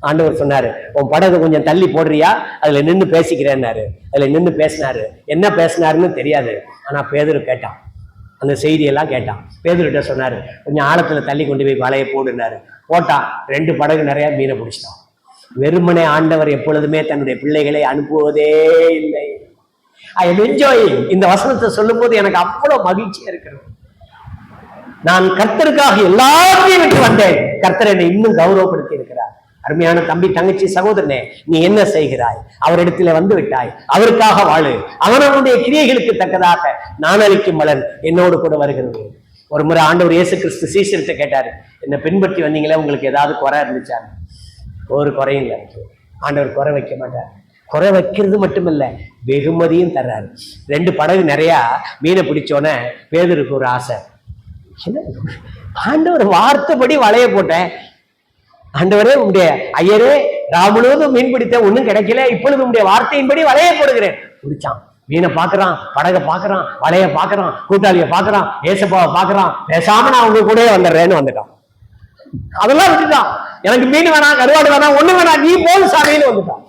ஆண்டவர் சொன்னாரு, உன் படகு கொஞ்சம் தள்ளி போடுறியா, அதுல நின்று பேசிக்கிறேன்னாரு. அதுல நின்று பேசினாரு. என்ன பேசினாருன்னு தெரியாது. ஆனா பேதுரு கேட்டான், அந்த செய்தியெல்லாம் கேட்டான். பேதுருகிட்ட சொன்னாரு, கொஞ்சம் ஆழத்துல தள்ளி கொண்டு போய் வலையை போடுனாரு. போட்டான். 2 படகு நிறைய மீனை பிடிச்சிட்டான். வெறுமனே ஆண்டவர் எப்பொழுதுமே தன்னுடைய பிள்ளைகளை அனுப்புவதே இல்லை. I am enjoying. இந்த வசனத்தை சொல்லும் போது எனக்கு அவ்வளவு மகிழ்ச்சியா இருக்கிறது. நான் கர்த்தருக்காக எல்லாத்தையும் விட்டு வந்தேன். கர்த்தர் என்னை இன்னும் கௌரவப்படுத்தி இருக்கிறார். அருமையான தம்பி, தங்கச்சி, சகோதரனே, நீ என்ன செய்கிறாய்? அவரிடத்துல வந்து விட்டாய். அவருக்காக வாழு. அவனுடைய கிரியைகளுக்கு தக்கதாக நான் அளிக்கும் பலன் என்னோடு கூட வருகிறது. ஒரு முறை ஆண்டவர் இயேசு கிறிஸ்து சீசர்கிட்ட கேட்டாரு, என்ன பின்பற்றி வந்தீங்களே, உங்களுக்கு ஏதாவது குறை இருந்துச்சா? ஒரு குறையும் இல்லை. ஆண்டவர் குறை வைக்க மாட்டார். குறை வைக்கிறது மட்டுமில்ல, வெகுமதியும் தர்றாரு. 2 படகு நிறைய மீனை பிடிச்சோன்னே பேதுருக்கு ஒரு ஆசை. ஆண்டவர் வார்த்தைப்படி வலைய போட்டேன். ஆண்டவரே, உங்களுடைய ஐயரே, முழுவதும் மீன் பிடித்த ஒன்னும் கிடைக்கல, இப்பொழுது உங்களுடைய வார்த்தையின்படி வலைய போடுகிறேன். பிடிச்சான். மீனை பாக்குறான், படகை பாக்குறான், வலைய பாக்குறான், கூட்டாளிய பாக்குறான், ஏசப்பாவை பாக்குறான். பேசாம நான் உங்க கூட வந்துடுறேன்னு வந்துட்டான். அதெல்லாம் விட்டுட்டான். எனக்கு மீன் வேணாம், கருவாடு வேணாம், ஒண்ணு வேணாம், நீ போல் சாமின்னு வந்துட்டான்.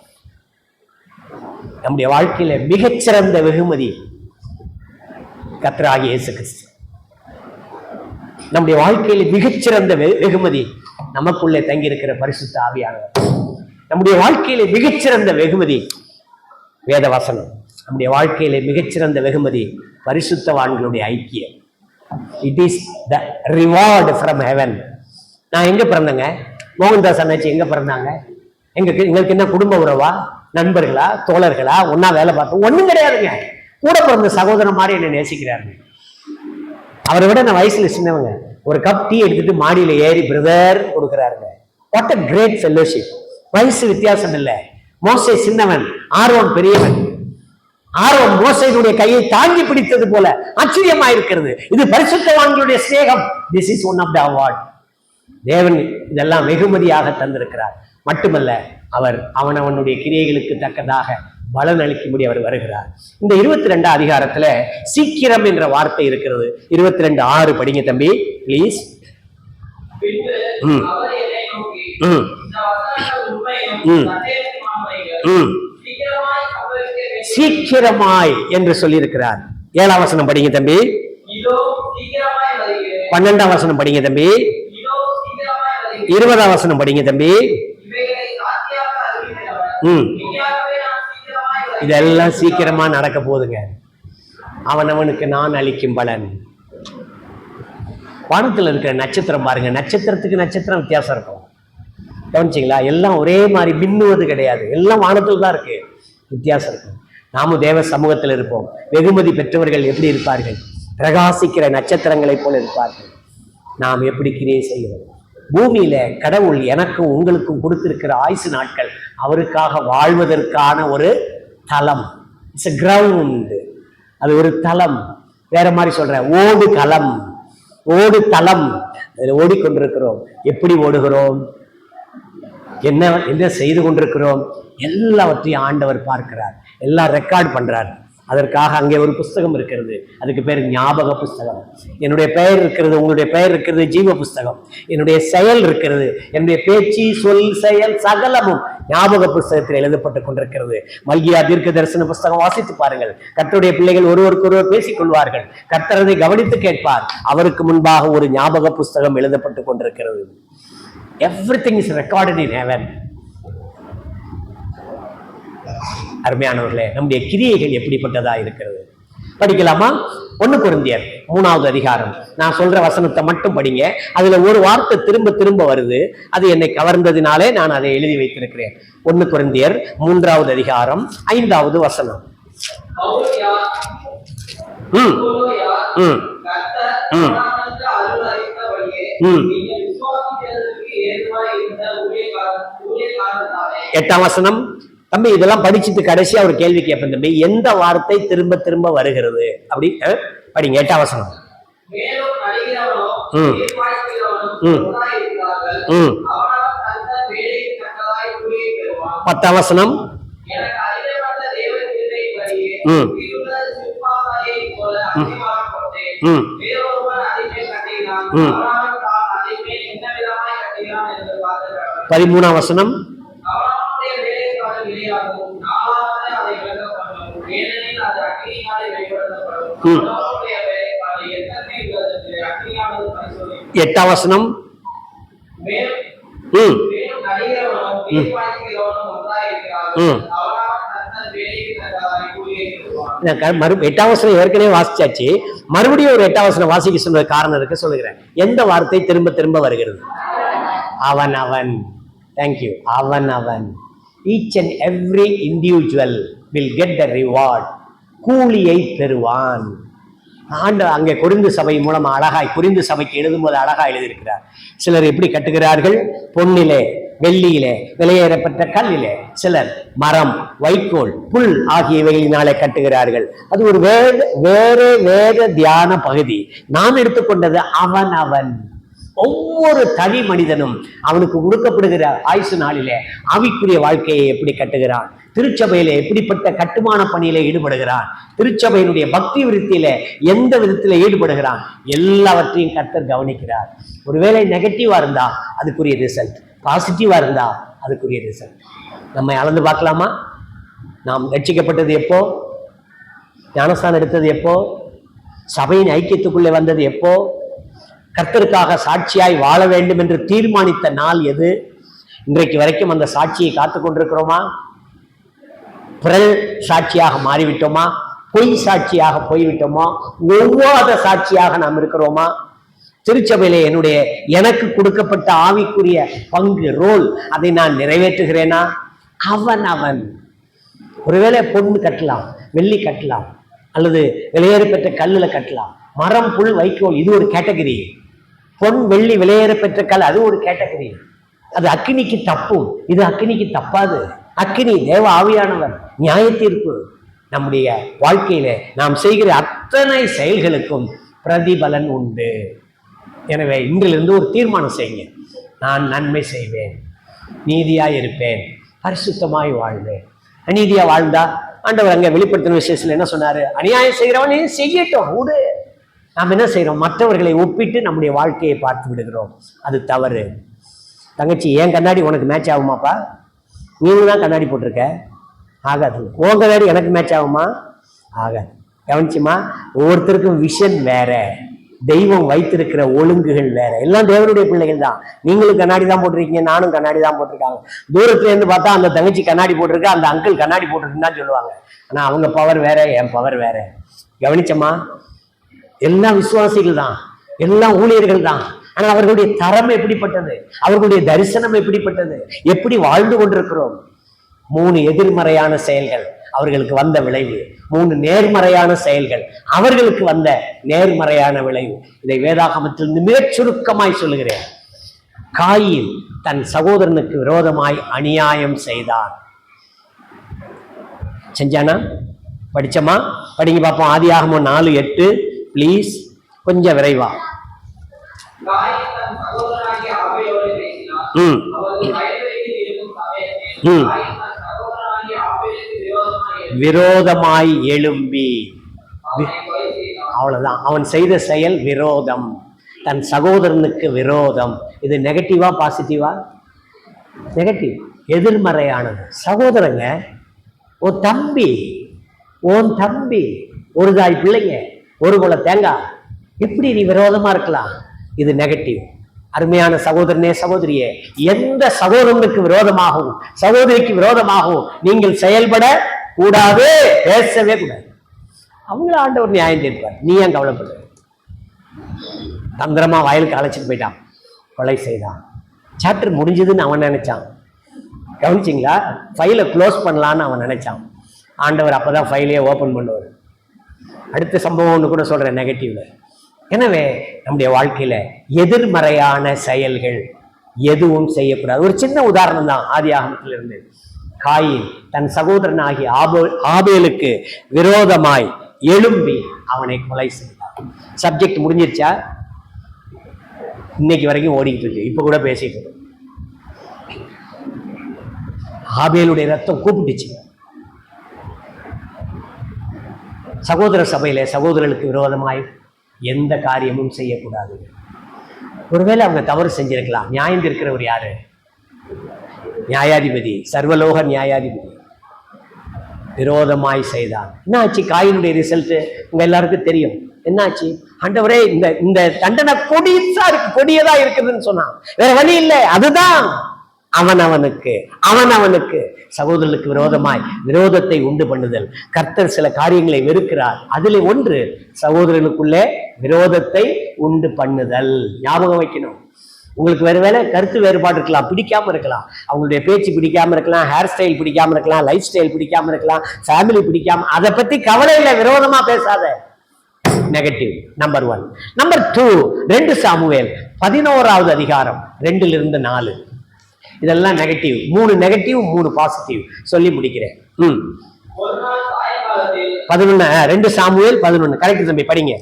நம்முடைய வாழ்க்கையில மிகச்சிறந்த வெகுமதி கர்த்தராகிய இயேசு கிறிஸ்து. நம்முடைய வாழ்க்கையில மிகச்சிறந்த வெகுமதி நமக்குள்ளே தங்கி இருக்கிற பரிசுத்த ஆவியானவர். நம்முடைய வாழ்க்கையில மிகச்சிறந்த வெகுமதி வேத வசனம். நம்முடைய வாழ்க்கையில மிகச்சிறந்த வெகுமதி பரிசுத்தவான்களுடைய ஐக்கியம். It is the reward from heaven. நான் எங்க பிறந்தேங்க? மோகன்தாஸ் அண்ணாச்சி எங்க பிறந்தாங்க? எங்களுக்கு என்ன குடும்ப உறவா, நண்பர்களா, தோழர்களா, ஒன்னா வேலை பார்த்தோம்? ஒண்ணும் கிடையாதுங்க. கூட பிறந்த சகோதரன் மாதிரி என்னை நேசிக்கிறார்கள். அவரை விட நான் வயசுல சின்னவங்க. ஒரு கப் டீ எடுத்துட்டு மாடியில ஏறி பிரதர் கொடுக்குறாருங்க. What a great fellowship. வயசு வித்தியாசம் இல்லை. மோசே சின்னவன், ஆரோன் பெரியவன். ஆரோன் மோசேயினுடைய கையை தாங்கி பிடித்தது போல ஆச்சரியமா இருக்கிறது. இது பரிசுத்தவான்களுடைய சிநேகம். This is one of the award. தேவன் இதெல்லாம் வெகுமதியாக தந்திருக்கிறார். மட்டுமல்ல, அவர் அவனவனுடைய கிரியைகளுக்கு தக்கதாக பலன் அளிக்கும்படி அவர் வருகிறார். இந்த 22 அதிகாரத்துல சீக்கிரம் என்ற வார்த்தை இருக்கிறது. 22:6 படிங்க தம்பி பிளீஸ். சீக்கிரமாய் என்று சொல்லியிருக்கிறார். 7ஆம் வசனம் படிங்க தம்பி. 12ஆம் வசனம் படிங்க தம்பி. 20ஆம் வசனம் படிங்க தம்பி. இதெல்லாம் சீக்கிரமா நடக்க போகுதுங்க. அவனவனுக்கு நான் அளிக்கும் பலன். வானத்துல இருக்கிற நட்சத்திரம் பாருங்க. நட்சத்திரத்துக்கு நட்சத்திரம் வித்தியாசம் இருக்கும். கவனிச்சிங்களா? எல்லாம் ஒரே மாதிரி மின்னுவது கிடையாது. எல்லாம் வானத்துல தான் இருக்கு, வித்தியாசம் இருக்கும். நாமும் தேவ சமூகத்தில் இருப்போம். வெகுமதி பெற்றவர்கள் எப்படி இருப்பார்கள்? பிரகாசிக்கிற நட்சத்திரங்களை போல இருப்பார்கள். நாம் எப்படி கிரியை செய்கிறோம்? பூமியில கடவுள் எனக்கும் உங்களுக்கும் கொடுத்திருக்கிற ஆயுசு நாட்கள் அவருக்காக வாழ்வதற்கான ஒரு தளம். It's a ground. அது ஒரு தளம். வேற மாதிரி சொல்றேன், ஓடு களம், ஓடு தளம். அதில் ஓடிக்கொண்டிருக்கிறோம். எப்படி ஓடுகிறோம், என்ன என்ன செய்து கொண்டிருக்கிறோம், எல்லாவற்றையும் ஆண்டவர் பார்க்கிறார், எல்லாம் ரெக்கார்ட் பண்றார். அதற்காக அங்கே ஒரு புஸ்தகம் இருக்கிறது. அதுக்கு பேர் ஞாபக புஸ்தகம். என்னுடைய பெயர் இருக்கிறது, உங்களுடைய பெயர் இருக்கிறது ஜீவ புஸ்தகம். என்னுடைய செயல் இருக்கிறது, என்னுடைய பேச்சு சொல் செயல் சகலமும் ஞாபக புஸ்தகத்தில் எழுதப்பட்டு கொண்டிருக்கிறது. மல்கியா தீர்க்க தரிசன புஸ்தகம் வாசித்து பாருங்கள். கர்த்தருடைய பிள்ளைகள் ஒருவருக்கொருவர் பேசிக் கொள்வார்கள். கர்த்தரதை கவனித்து கேட்பார். அவருக்கு முன்பாக ஒரு ஞாபக புஸ்தகம் எழுதப்பட்டு கொண்டிருக்கிறது. Everything is recorded in heaven. அருமையானவர்களே, நம்முடைய கிரியைகள் எப்படிப்பட்டதா இருக்கிறது படிக்கலாமா? 1 கொரிந்தியர் 3ஆவது அதிகாரம். நான் சொல்ற வசனத்தை மட்டும் படிங்க. அதுல ஒரு வார்த்தை திரும்ப திரும்ப வருது. அது என்னை கவர்ந்ததினாலே நான் அதை எழுதி வைத்திருக்கிறேன். 1 கொரிந்தியர் 3ஆவது அதிகாரம் 5ஆவது வசனம். எட்டாம் வசனம். தம்பி இதெல்லாம் படிச்சுட்டு கடைசியா ஒரு கேள்வி கேட்பேன் தம்பி. எந்த வார்த்தை திரும்ப திரும்ப வருகிறது அப்படி படிங்க. 8ஆம் வசனம். 10ஆம் வசனம். 13ஆம் வசனம். 8ஆம் வசனம். எட்டாம் வசனம் ஏற்கனவே வாசிச்சாச்சு. மறுபடியும் ஒரு 8ஆம் வசனம் வாசிக்க சொல்ற காரணம் இருக்கு, சொல்லுகிறேன். எந்த வார்த்தை திரும்ப திரும்ப வருகிறது? அவன் அவன். தேங்க்யூ. அவன் அவன். Each and every individual will get the reward. கூலியை பெறுவான். அங்கே கொரிந்து சபை மூலமா அழகாய், கொரிந்து சபைக்கு எழுதும்போது அழகா எழுதியிருக்கிறார். சிலர் எப்படி கட்டுகிறார்கள்? பொன்னிலே, வெள்ளியிலே, விலையேறப்பட்ட கல்லிலே. சிலர் மரம், வைக்கோல், புல் ஆகியவைகளினாலே கட்டுகிறார்கள். அது ஒரு வேற தியான பகுதி. நாம் எடுத்துக்கொண்டது அவன் அவன். ஒவ்வொரு தனி மனிதனும் அவனுக்கு கொடுக்கப்படுகிற ஆயுசு நாளிலே ஆவிக்குரிய வாழ்க்கையை எப்படி கட்டுகிறான், திருச்சபையில எப்படிப்பட்ட கட்டுமான பணியில ஈடுபடுகிறான், திருச்சபையினுடைய பக்தி விருத்தியில எந்த விதத்துல ஈடுபடுகிறான், எல்லாவற்றையும் கர்த்தர் கவனிக்கிறார். ஒருவேளை நெகட்டிவா இருந்தா அதுக்குரிய ரிசல்ட், பாசிட்டிவா இருந்தா அதுக்குரிய ரிசல்ட். நம்ம அளந்து பார்க்கலாமா? நாம் ரட்சிக்கப்பட்டது எப்போ? ஞானஸ்தானம் எடுத்தது எப்போ? சபையின் ஐக்கியத்துக்குள்ளே வந்தது எப்போ? கர்த்தருக்காக சாட்சியாய் வாழ வேண்டும் என்று தீர்மானித்த நாள் எது? இன்றைக்கு வரைக்கும் அந்த சாட்சியை காத்து கொண்டிருக்கிறோமா? பிறல் சாட்சியாக மாறிவிட்டோமா? பொய் சாட்சியாக போய்விட்டோமா? ஒவ்வாத சாட்சியாக நாம் இருக்கிறோமா? திருச்சபையிலே எனக்கு கொடுக்கப்பட்ட ஆவிக்குரிய பங்கு, ரோல், அதை நான் நிறைவேற்றுகிறேனா? அவன் அவன். ஒருவேளை பொண்ணு கட்டலாம், வெள்ளி கட்டலாம், அல்லது விலையேறு பெற்ற கல்லுல கட்டலாம். மரம், புல், வைக்கோல் இது ஒரு கேட்டகரி. பொன், வெள்ளி விலையேற பெற்ற கல் அது ஒரு கேட்டகரி. அது அக்கினிக்கு தப்பும், இது அக்கினிக்கு தப்பாது. அக்கினி தேவ ஆவியானவர், நியாய தீர்ப்பு. நம்முடைய வாழ்க்கையில நாம் செய்கிற அத்தனை செயல்களுக்கும் பிரதிபலன் உண்டு. எனவே இன்றிலிருந்து ஒரு தீர்மானம் செய்யுங்க. நான் நன்மை செய்வேன், நீதியாய் இருப்பேன், பரிசுத்தமாய் வாழ்வேன். அநீதியா வாழ்ந்தா ஆண்டவர் அங்க வெளிப்படுத்தின விசேஷத்துல என்ன சொன்னாரு? அநியாயம் செய்கிறவனே செய்யட்டும், விடு. நாம் என்ன செய்யறோம்? மற்றவர்களை ஒப்பிட்டு நம்முடைய வாழ்க்கையை பார்த்து விடுகிறோம். அது தவறு. தங்கச்சி, ஏன் கண்ணாடி உனக்கு மேட்ச் ஆகுமாப்பா? நீங்க தான் கண்ணாடி போட்டிருக்க, ஆகாது. உன் கண்ணாடி எனக்கு மேட்ச் ஆகுமா? ஆகாது. கவனிச்சுமா, ஒவ்வொருத்தருக்கும் விஷன் வேற, தெய்வம் வைத்திருக்கிற ஒழுங்குகள் வேற. எல்லாம் தேவனுடைய பிள்ளைகள் தான். நீங்களும் கண்ணாடி தான் போட்டிருக்கீங்க, நானும் கண்ணாடி தான் போட்டிருக்காங்க. தூரத்துல இருந்து பார்த்தா அந்த தங்கச்சி கண்ணாடி போட்டிருக்க, அந்த அங்கிள் கண்ணாடி போட்டிருக்குன்னு தான் சொல்லுவாங்க. ஆனா அவங்க பவர் வேற, என் பவர் வேற. கவனிச்சமா, எல்லாம் விசுவாசிகள் தான், எல்லாம் ஊழியர்கள் தான். ஆனா அவர்களுடைய தரம் எப்படிப்பட்டது, அவர்களுடைய தரிசனம் எப்படிப்பட்டது, எப்படி வாழ்ந்து கொண்டிருக்கிறோம். 3 எதிர்மறையான செயல்கள் அவர்களுக்கு வந்த விளைவு, 3 நேர்மறையான செயல்கள் அவர்களுக்கு வந்த நேர்மறையான விளைவு. இதை வேதாகமத்திலிருந்து மிகச் சுருக்கமாய் சொல்லுகிறேன். காயின் தன் சகோதரனுக்கு விரோதமாய் அநியாயம் செய்தான். செஞ்சானா? படிச்சமா? படிங்க பார்ப்போம். ஆதியாகமம் 4:8 பிளீஸ், கொஞ்சம் விரைவா. விரோதமாய் எழும்பி, அவ்வளவுதான் அவன் செய்த செயல், விரோதம், தன் சகோதரனுக்கு விரோதம். இது நெகட்டிவா பாசிட்டிவா? நெகட்டிவ், எதிர்மறையானது. சகோதரங்க, ஓ தம்பி, ஓன் தம்பி, ஒரு தாய் பிள்ளைங்க, ஒரு குல தேங்காய், எப்படி நீ விரோதமா இருக்கலாம்? இது நெகட்டிவ். அருமையான சகோதரனே, சகோதரியே, எந்த சகோதரனுக்கு விரோதமாகவும் சகோதரிக்கு விரோதமாகவும் நீங்கள் செயல்பட கூடாது, பேசவே கூடாது. அவங்கள ஆண்டவர் நியாயம் தீர்ப்பார். நீ ஏன் கவலைப்படுற? தந்திரமா வயலுக்கு அழைச்சிட்டு போயிட்டான், கொலை செய்தான். சாப்டர் முடிஞ்சதுன்னு அவன் நினைச்சான். கவனிச்சிங்களா? ஃபைலை க்ளோஸ் பண்ணலான்னு அவன் நினைச்சான். ஆண்டவர் அப்பதான் ஃபைலையே ஓபன் பண்ணுவார். அடுத்த சம்பவம் ஒன்று கூட சொல்றேன், நெகட்டிவ்ல. எனவே நம்முடைய வாழ்க்கையில எதிர்மறையான செயல்கள் எதுவும் செய்யக்கூடாது. ஒரு சின்ன உதாரணம் தான் ஆதியாகமத்திலிருந்து. காயின் தன் சகோதரன் ஆகிய ஆபேலுக்கு விரோதமாய் எழும்பி அவனை கொலை செய்தார். சப்ஜெக்ட் முடிஞ்சிருச்சா? இன்னைக்கு வரைக்கும் ஓடிக்கிட்டு இருக்கு, இப்ப கூட பேசிட்டு இருக்கு. ஆபேலுடைய ரத்தம் கூப்பிட்டுச்சு. சகோதர சபையில சகோதரர்களுக்கு விரோதமாய் எந்த காரியமும் செய்யக்கூடாது. ஒருவேளை அவங்க தவறு செஞ்சிருக்கலாம். நியாயம் இருக்கிறவர் யாரு? நியாயாதிபதி, சர்வலோக நியாயாதிபதி. விரோதமாய் செய்தான். என்ன ஆச்சு? காயினுடைய ரிசல்ட் உங்க எல்லாருக்கும் தெரியும். என்னாச்சு? ஆண்டவரே, இந்த தண்டனை கொடியதா இருக்குதுன்னு சொன்னான். வேற வழி இல்லை. அதுதான் அவனுக்கு சகோதரனுக்கு விரோதமாய் விரோதத்தை உண்டு பண்ணுதல். கர்த்தர் சில காரியங்களை வெறுக்கிறார். அதில் ஒன்று சகோதரனுக்குள்ளே விரோதத்தை உண்டு பண்ணுதல். ஞாபகம் வைக்கணும். உங்களுக்கு வேற கருத்து வேறுபாடு இருக்கலாம், பிடிக்காம இருக்கலாம், அவங்களுடைய பேச்சு பிடிக்காம இருக்கலாம், ஹேர் ஸ்டைல் பிடிக்காம இருக்கலாம், லைஃப் ஸ்டைல் பிடிக்காம இருக்கலாம், ஃபேமிலி பிடிக்காம, அதை பத்தி கவலை இல்லை. விரோதமா பேசாத. நெகட்டிவ். நம்பர் 1. நம்பர் 2, 2 சாமுவேல் 11வது அதிகாரம் 2-4. இதெல்லாம் நெகட்டிவ். 3 நெகட்டிவ், 3 பாசிட்டிவ் சொல்லி முடிக்கிறேன். 11, 2 சாமுவேல் 11. கரெக்ட் தம்பி, படிங்க.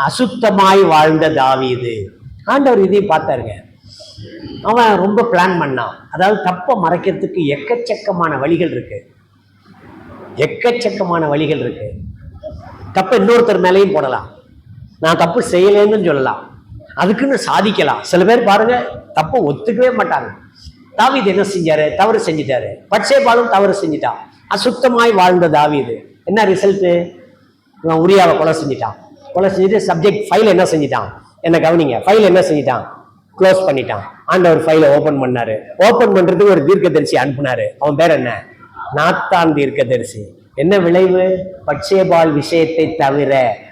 அசுத்தமாய் வாழ்ந்த தாவீது. ஆண்டவர் இதையும் பார்த்தாருங்க. அவன் ரொம்ப பிளான் பண்ணான். அதாவது தப்பை மறைக்கிறதுக்கு எக்கச்சக்கமான வழிகள் இருக்கு. தப்பை இன்னொருத்தர் மேலேயும் போடலாம். நான் தப்பு செய்யலைன்னு சொல்லலாம், அதுக்குன்னு சாதிக்கலாம். சில பேர் பாருங்க, தப்பை ஒத்துக்கவே மாட்டாங்க. தாவீது என்ன செஞ்சாரு? தவறு செஞ்சிட்டாரு. பட்சேபாலும் தவறு செஞ்சிட்டான். அசுத்தமாய் வாழ்ந்த தாவீது என்ன ரிசல்ட்? இவன் உரியாவை கொலை செஞ்சிட்டான். கொலை செஞ்சுட்டு சப்ஜெக்ட் ஃபைல் என்ன செஞ்சிட்டான்? என்ன கவனிங்க, ஃபைல் என்ன செஞ்சிட்டான்? க்ளோஸ் பண்ணிட்டான். ஆண்டவர் ஃபைலை ஓபன் பண்ணாரு. ஓபன் பண்றதுக்கு ஒரு தீர்க்கதரிசி அனுப்புனாரு. அவன் பேர் என்ன? நாத்தான் தீர்க்கதரிசி. என்ன விளைவு? பட்சேபால் விஷயத்தை தவிர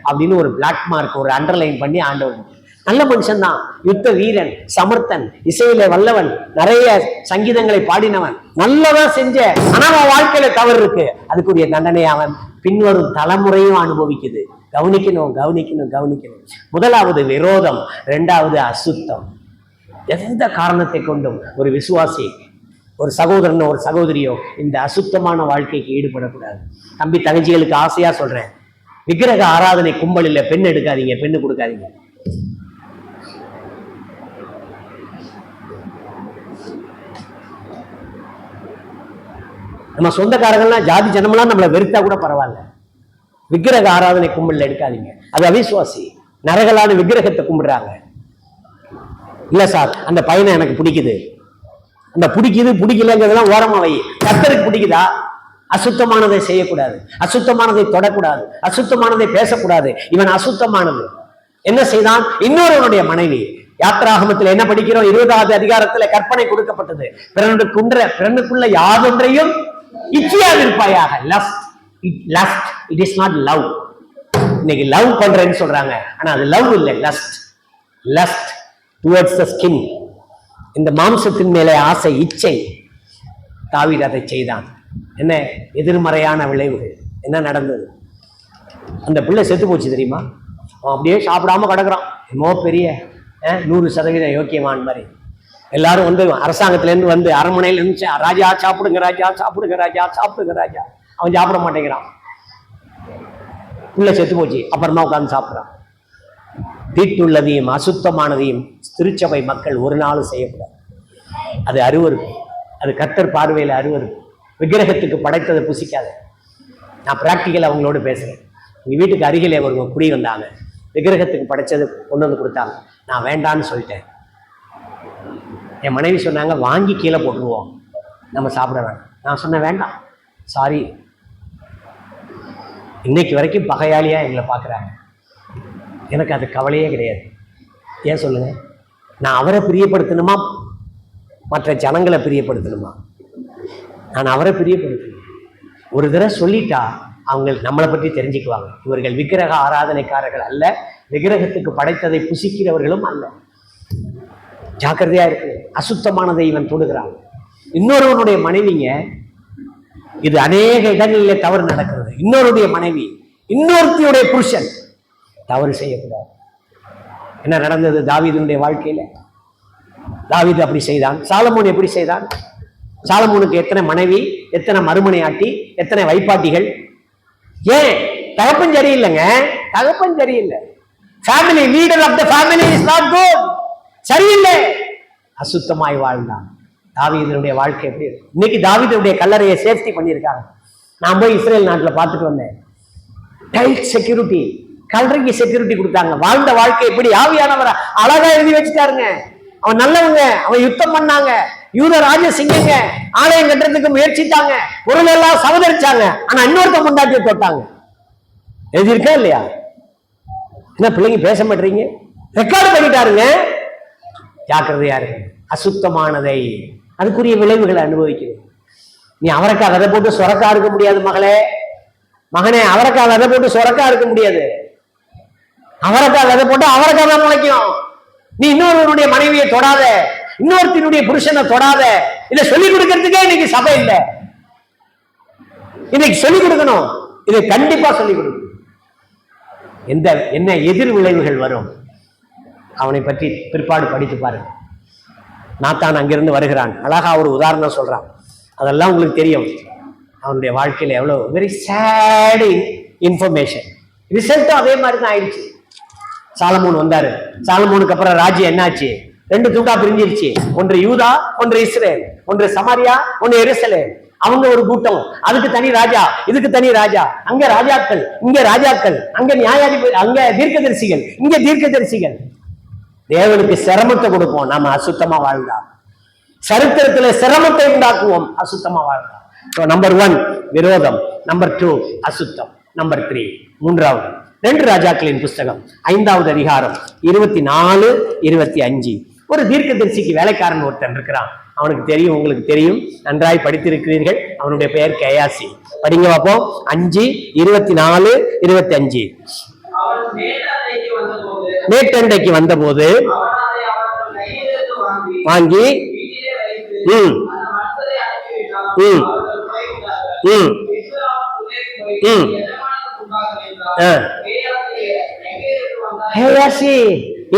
அப்படின்னு ஒரு பிளாக் மார்க், ஒரு அண்டர்லைன் பண்ணி ஆண்டவர். நல்ல மனுஷன் தான், யுத்த வீரன், சமர்த்தன், இசையில வல்லவன், நிறைய சங்கீதங்களை பாடினவன், நல்லதான் செஞ்ச. ஆனா அவன் வாழ்க்கையில தவறு இருக்கு. அதுக்குரிய தண்டனை அவன் பின்வரும் தலைமுறையும் அனுபவிக்குது. கவனிக்கணும் கவனிக்கணும் கவனிக்கணும். முதலாவது விரோதம், இரண்டாவது அசுத்தம். எந்த காரணத்தை கொண்டும் ஒரு விசுவாசி, ஒரு சகோதரனோ ஒரு சகோதரியோ இந்த அசுத்தமான வாழ்க்கைக்கு ஈடுபடக்கூடாது. தம்பி தங்கச்சிகளுக்கு ஆசையா சொல்றேன், விக்கிரக ஆராதனை கும்பலில் பெண் எடுக்காதீங்க, பெண்ணு கொடுக்காதீங்க. நம்ம சொந்தக்காரங்கள்லாம் ஜாதி ஜனமெல்லாம் நம்மளை வெறுத்தா கூட பரவாயில்ல, விக்கிரக ஆராதனை கும்பலில் எடுக்காதீங்க. அது அவிசுவாசி. நரகலான விக்கிரகத்தை கும்பிடுறாங்க. இல்ல சார், அந்த பையனை எனக்கு பிடிக்குது, அந்த பிடிக்குது பிடிக்கலங்கிறதெல்லாம் ஓரமா வை. கர்த்தருக்கு பிடிக்குதா? அசுத்தமானதை செய்யக்கூடாது, அசுத்தமானதை தொடக்கூடாது, அசுத்தமானதை பேசக்கூடாது. இவன் அசுத்தமானது. என்ன செய்தான்? இன்னொருவனுடைய மனைவி. யாத்ராகமத்தில் என்ன படிக்கிறோம்? 20வது அதிகாரத்துல கற்பனை கொடுக்கப்பட்டது, பிறனுக்குள்ள யாதொன்றையும் இச்சையாதிருப்பாயாக. Lust, it is not love. இன்னைக்கு லவ் பண்றேன்னு சொல்றாங்க, ஆனா அது லவ் இல்லை, lust. Lust towards the skin, இந்த மாம்சத்தின் மேலே ஆசை, இச்சை. தாவீது அதை செய்தான். என்ன எதிர்மறையான விளைவுகள்? என்ன நடந்தது? அந்த பிள்ளை செத்து போச்சு தெரியுமா? அவன் அப்படியே சாப்பிடாம கிடக்குறான். என்னமோ பெரிய 100% யோக்கியமான் மாதிரி. எல்லாரும் வந்து அரசாங்கத்திலேருந்து வந்து அரண்மனையில் இருந்துச்சு, ராஜா சாப்பிடுங்க ராஜா, சாப்பிடுங்க ராஜா, சாப்பிடுங்க ராஜா. அவன் சாப்பிட மாட்டேங்கிறான். பிள்ளை செத்து போச்சு. அப்புறமா உட்காந்து சாப்பிட்றான். தீட்டுள்ளதையும் அசுத்தமானதையும் திருச்சபை மக்கள் ஒரு நாளும் செய்யக்கூடாது. அது அருவருப்பு, அது கர்த்தர் பார்வையில் அருவருப்பு. விக்கிரகத்துக்கு படைத்ததை புசிக்காத. நான் பிராக்டிக்கல் அவங்களோடு பேசுறேன். எங்க வீட்டுக்கு அருகிலே ஒரு குடி வந்தாங்க, விக்கிரகத்துக்கு படைச்சது கொண்டு வந்து கொடுத்தாங்க. நான் வேண்டான்னு சொல்லிட்டேன். என் மனைவி சொன்னாங்க, வாங்கி கீழே போட்டுருவோம், நம்ம சாப்பிட வேண்டாம். நான் சொன்னேன், வேண்டாம், சாரி. இன்னைக்கு வரைக்கும் பகையாளியா எங்களை பார்க்குறாங்க. எனக்கு அது கவலையே கிடையாது. ஏன் சொல்லுங்க? நான் அவரை பிரியப்படுத்தணுமா, மற்ற ஜனங்களை பிரியப்படுத்தணுமா? நான் அவரை பிரியப்படுத்தணும். ஒரு தடவை சொல்லிட்டா அவங்க நம்மளை பற்றி தெரிஞ்சுக்குவாங்க. இவர்கள் விக்கிரக ஆராதனைக்காரர்கள் அல்ல, விக்கிரகத்துக்கு படைத்ததை புசிக்கிறவர்களும் அல்ல. ஜாக்கிரதையா இருக்கு. அசுத்தமானதை இவன் தொடுகிறான். இன்னொருவனுடைய மனைவிங்க, இது அநேக இடங்களிலே தவறு நடக்கிறது. இன்னொருடைய மனைவி, இன்னொருத்தியுடைய புருஷன், தவறு செய்யக்கூடாது. என்ன நடந்தது தாவீதுடைய வாழ்க்கையில? தாவீது அப்படி செய்தான். சாலமோன் எப்படி செய்தான்? சாலமோனுக்கு எத்தனை மனைவி, எத்தனை மறுமனையாட்டி, எத்தனை வைப்பாட்டிகள்? ஏன்? தகப்பன் சரியில்லைங்க, தகப்பன் சரியில்லை. Family leader of the family is not good, சரியில்லை. அசுத்தமாய் வாழ்ந்தான். தாவீதுடைய வாழ்க்கை எப்படி இருக்கு? இன்னைக்கு தாவீதுடைய கல்லறையை சேஃப்டி பண்ணியிருக்காங்க. நான் போய் இஸ்ரேல் நாட்டில் பார்த்துட்டு வந்தேன். டைட் செக்யூரிட்டி, கல்லறைக்கு செக்யூரிட்டி கொடுத்தாங்க. வாழ்ந்த வாழ்க்கை எப்படி? ஆவியானவரை அழகா எழுதி வச்சுட்டாருங்க. அவன் நல்லவங்க, அவன் யுத்தம் பண்ணாங்க, யூத ராஜ சிங்கங்க, ஆலயம் கட்டுறதுக்கு முயற்சித்தாங்க, பொருள் எல்லாம் சவதரிச்சாங்க. ஆனா இன்னொருத்த முண்டாட்டியை தொட்டாங்க. எழுதியிருக்கா இல்லையா? என்ன பிள்ளைங்க பேச மாட்டீங்க? ரெக்கார்டு பண்ணிட்டாருங்க. ஜாக்கிரதையா இருக்கு. அசுத்தமானதை, அதுக்குரிய விளைவுகளை அனுபவிக்கிறது. நீ அவரைக்காய் விதை போட்டு சொரக்கா இருக்க முடியாது மகளே, மகனே. அவரைக்காய் விதை போட்டு சொரக்கா இருக்க முடியாது. அவரைக்காய் விதை போட்டு அவரைக்காய் தான் முளைக்கும். நீ இன்னொருவனுடைய மனைவியை தொடாத, இன்னொருத்தினுடைய புருஷனை தொடாத. இதை சொல்லிக் கொடுக்கறதுக்கே இன்னைக்கு சபை இல்லை. இன்னைக்கு சொல்லிக் கொடுக்கணும், இதை கண்டிப்பா சொல்லிக் கொடுக்கணும். என்ன எதிர் விளைவுகள் வரும் அவனை பற்றி பிற்பாடு படித்து பாருங்க. நாத்தான் அங்கிருந்து வருகிறான். அழகா ஒரு உதாரணம் சொல்றான், அதெல்லாம் உங்களுக்கு தெரியும். அவனுடைய வாழ்க்கையில எவ்வளவு வெரி சேட் இன்ஃபர்மேஷன். ரிசல்ட்டும் அதே மாதிரி தான் ஆயிடுச்சு. சாலமோன் வந்தாரு. சாலமோனுக்கு அப்புறம் ராஜ்யம் என்னாச்சு? 2 துண்டா பிரிஞ்சிருச்சு. ஒன்று யூதா, ஒன்று இஸ்ரேல். ஒன்று சமாரியா, ஒன்று எருசலேம். அவங்க ஒரு கூட்டம், அதுக்கு தனி ராஜா, இதுக்கு தனி ராஜா. அங்க ராஜாக்கள், இங்க ராஜாக்கள், அங்க நியாயாதிபதி, அங்க தீர்க்கதரிசிகள், இங்க தீர்க்கதரிசிகள். தேவனுக்கு சிரமத்தை கொடுப்போம் நாம அசுத்தமா வாழ்ந்தா. சரித்திரத்துல சிரமத்தை உண்டாக்குவோம், அசுத்தமா வாழ்றோம். நம்பர் 1 விரோதம், நம்பர் 2 அசுத்தம், நம்பர் 3 மூன்றாவது 2 ராஜாக்களின் புஸ்தகம் 5வது அதிகாரம் 24, 25. ஒரு தீர்க்கதரிசிக்கு வேலைக்காரன் ஒருத்தன் இருக்கிறான். அவனுக்கு தெரியும், உங்களுக்கு தெரியும், நன்றாய் படித்திருக்கிறீர்கள். அவனுடைய பெயர் கேயாசி. படிங்க பார்ப்போம். 5, 24, 25. மேட்டண்டைக்கு வந்தபோது வாங்கி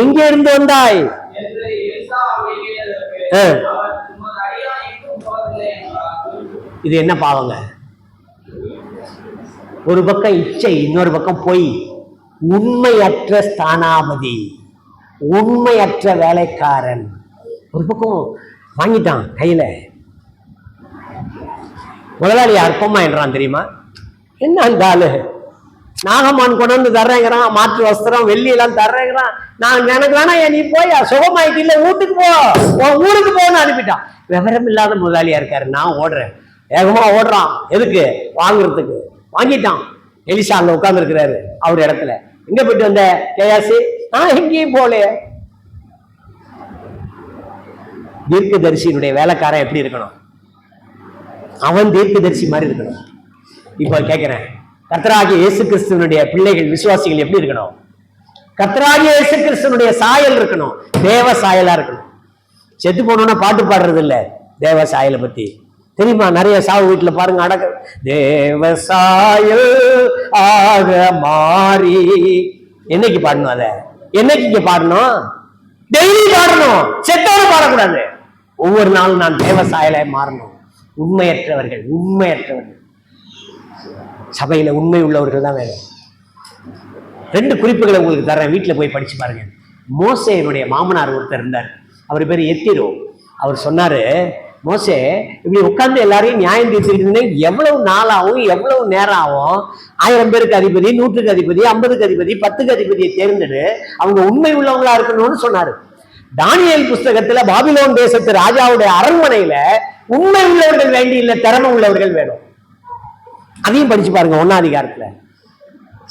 எங்க இருந்து வந்தாய்? இது என்ன பாவங்க? ஒரு பக்கம் இச்சை, இன்னொரு பக்கம் பொய். உண்மையற்ற ஸ்தானாபதி, உண்மையற்ற வேலைக்காரன். ஒரு பக்கம் வாங்கிட்டான் கையில. முதலாளி அற்பமா என்றான் தெரியுமா? என்ன அந்த ஆளு நாகமான் கொண்டு வந்து தர்றேங்கிறான், மாற்று வஸ்திரம் வெள்ளி எல்லாம் தர்றேங்கிறான். நான் எனக்கு வேணா, நீ போய் சுகமாயிட்டு இல்ல வீட்டுக்கு போ, ஊருக்கு போன்னு அனுப்பிட்டான். விவரம் இல்லாத முதலாளியா இருக்காரு. நான் ஓடுறேன், வேகமா ஓடுறான். எதுக்கு? வாங்குறதுக்கு. வாங்கிட்டான். எலிசா அங்க உட்கார்ந்து இருக்கிறாரு அவர் இடத்துல. எங்க போயிட்டு வந்த கேயாசி? எங்கேயும் போல. தீர்க்கதரிசியினுடைய வேலைக்காரன் எப்படி இருக்கணும்? அவன் தீர்க்கதரிசி மாதிரி இருக்கணும். இப்ப கேட்கிறேன், கர்த்தராகிய இயேசு கிறிஸ்துவனுடைய பிள்ளைகள், விசுவாசிகள் எப்படி இருக்கணும்? கர்த்தராகிய இயேசு கிறிஸ்துவனுடைய சாயல் இருக்கணும், தேவ சாயலா இருக்கணும். செத்து போனோம்னா பாட்டு பாடுறது இல்ல. தேவ சாயலை பத்தி தெரியுமா? நிறைய சாவு வீட்டுல பாருங்க, அடக்க தேவ சாயல் ஆக மாறி. என்னைக்கு பாடணும்? அத என்னைக்கு இங்க பாடணும்? டெய்லி பாடணும். செத்தோட பாடக்கூடாது. ஒவ்வொரு நாளும் நான் தேவ சாயலாய் மாறணும். உண்மையற்றவர்கள், உண்மையற்றவர்கள் சபையில உண்மை உள்ளவர்கள் தான் வேணும். 2 குறிப்புகளை உங்களுக்கு தர்றேன், வீட்டுல போய் படிச்சு பாருங்க. மோசேனுடைய மாமனார் ஒருத்தர் இருந்தார். அவர் பேர் எத்திரோ. அவர் சொன்னாரு, மோசே இப்படி உட்கார்ந்து எல்லாரையும் நியாயம் தீர்த்துக்கிட்டு எவ்வளவு நாள் ஆகும், எவ்வளவு நேரம் ஆகும்? 1000 பேருக்கு அதிபதி, 100க்கு அதிபதி, 50க்கு அதிபதி, 10க்கு அதிபதியை தேர்ந்தெடு, அவங்க உண்மை உள்ளவங்களா இருக்கணும்னு சொன்னாரு. தானியேல் புஸ்தகத்துல பாபிலோன் தேசத்து ராஜாவுடைய அரண்மனையில உண்மை உள்ளவர்கள் வேண்டி இல்ல, திறமை உள்ளவர்கள் வேணும். அதையும் படிச்சு பாருங்க 1ஆம் அதிகாரத்துல.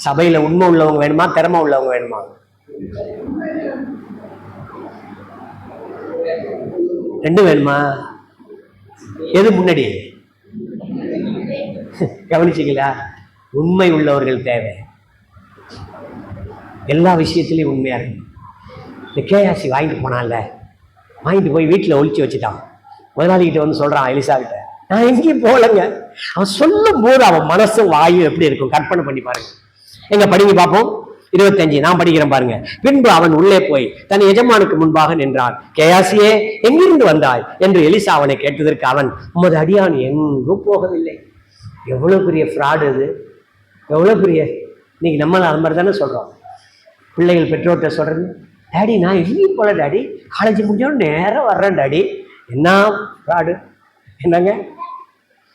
சபையில உண்மை உள்ளவங்க வேணுமா, திறமை உள்ளவங்க வேணுமா? ரெண்டும் வேணுமா? எது முன்னாடி? கவனிச்சீங்களா? உண்மை உள்ளவர்கள் தேவை. எல்லா விஷயத்திலையும் உண்மையா இருக்கு. இந்த கேயாசி வாங்கிட்டு போனான்ல, வாங்கிட்டு போய் வீட்டுல ஒழிச்சு வச்சுட்டான். முதலாளிகிட்ட வந்து சொல்றான், எலிசா கிட்ட, நான் எங்கேயும் போகலங்க. அவன் சொல்லும் போது அவன் மனசு வாயு எப்படி இருக்கும் கற்பனை பண்ணி பாருங்க. எங்க படிங்க பார்ப்போம். 25 நான் படிக்கிறேன் பாருங்க. பின்பு அவன் உள்ளே போய் தன் எஜமானுக்கு முன்பாக நின்றான். கேயாசியே, எங்கிருந்து வந்தாய் என்று எலிசா அவனை கேட்டதற்கு அவன், உமது அடியான் எங்கும் போகவில்லை. எவ்வளவு பெரிய ஃப்ராடு இது! எவ்வளவு பெரிய! இன்னைக்கு நம்ம அது மாதிரி தானே சொல்றோம். பிள்ளைகள் பெற்றோர்கிட்ட சொல்றது, டாடி நான் எங்கேயும் போல டாடி, காலேஜ் முடிஞ்சோன்னு நேரம் வர்றேன் டாடி. என்ன ஃப்ராடு! என்னங்க,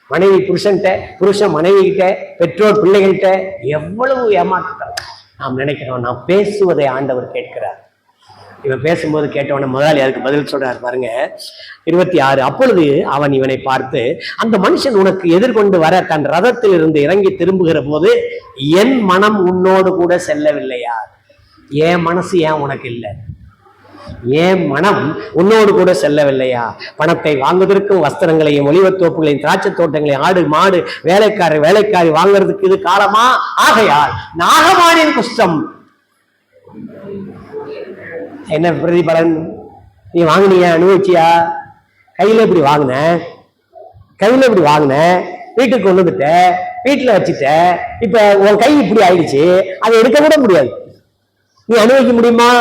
மனைவி புருஷன்கிட்ட, புருஷன் மனைவி கிட்ட, பெற்றோர் பிள்ளைகள்கிட்ட எவ்வளவு ஏமாற்றம் நாம் நினைக்கிறோம். நாம் பேசுவதை ஆண்டவர் கேட்கிறார். இவன் பேசும்போது கேட்டவன முதலாளி அதுக்கு பதில் சொல்றாரு பாருங்க. 26 அப்பொழுது அவன் இவனை பார்த்து, அந்த மனுஷன் உனக்கு எதிர்கொண்டு வர தன் ரதத்தில் இருந்து இறங்கி திரும்புகிற போது என் மனம் உன்னோடு கூட செல்லவில்லையா? என் மனசு ஏன் உனக்கு இல்லை? ஏன் மனம் உன்னோடு கூட செல்லவில்லையா? பணத்தை வாங்குவதற்கும் வஸ்திரங்களையும் ஒலிவத்தோப்புகளையும் திராட்சை தோட்டங்களையும் ஆடு மாடு வேலைக்காரி வாங்குறதுக்கு இது காலமா? ஆகையால் நாகமானின் குஷ்டம். என்ன பிரதிபலன்? நீ வாங்கினியா? அனுபவிச்சியா? கையில இப்படி வாங்கின, வீட்டுக்கு கொண்டு வந்துட்ட, வீட்டுல வச்சுட்ட, இப்ப உன் கை இப்படி ஆயிடுச்சு, அதை எடுக்க கூட முடியாது. நீ அனுபவிக்க முடியுமா?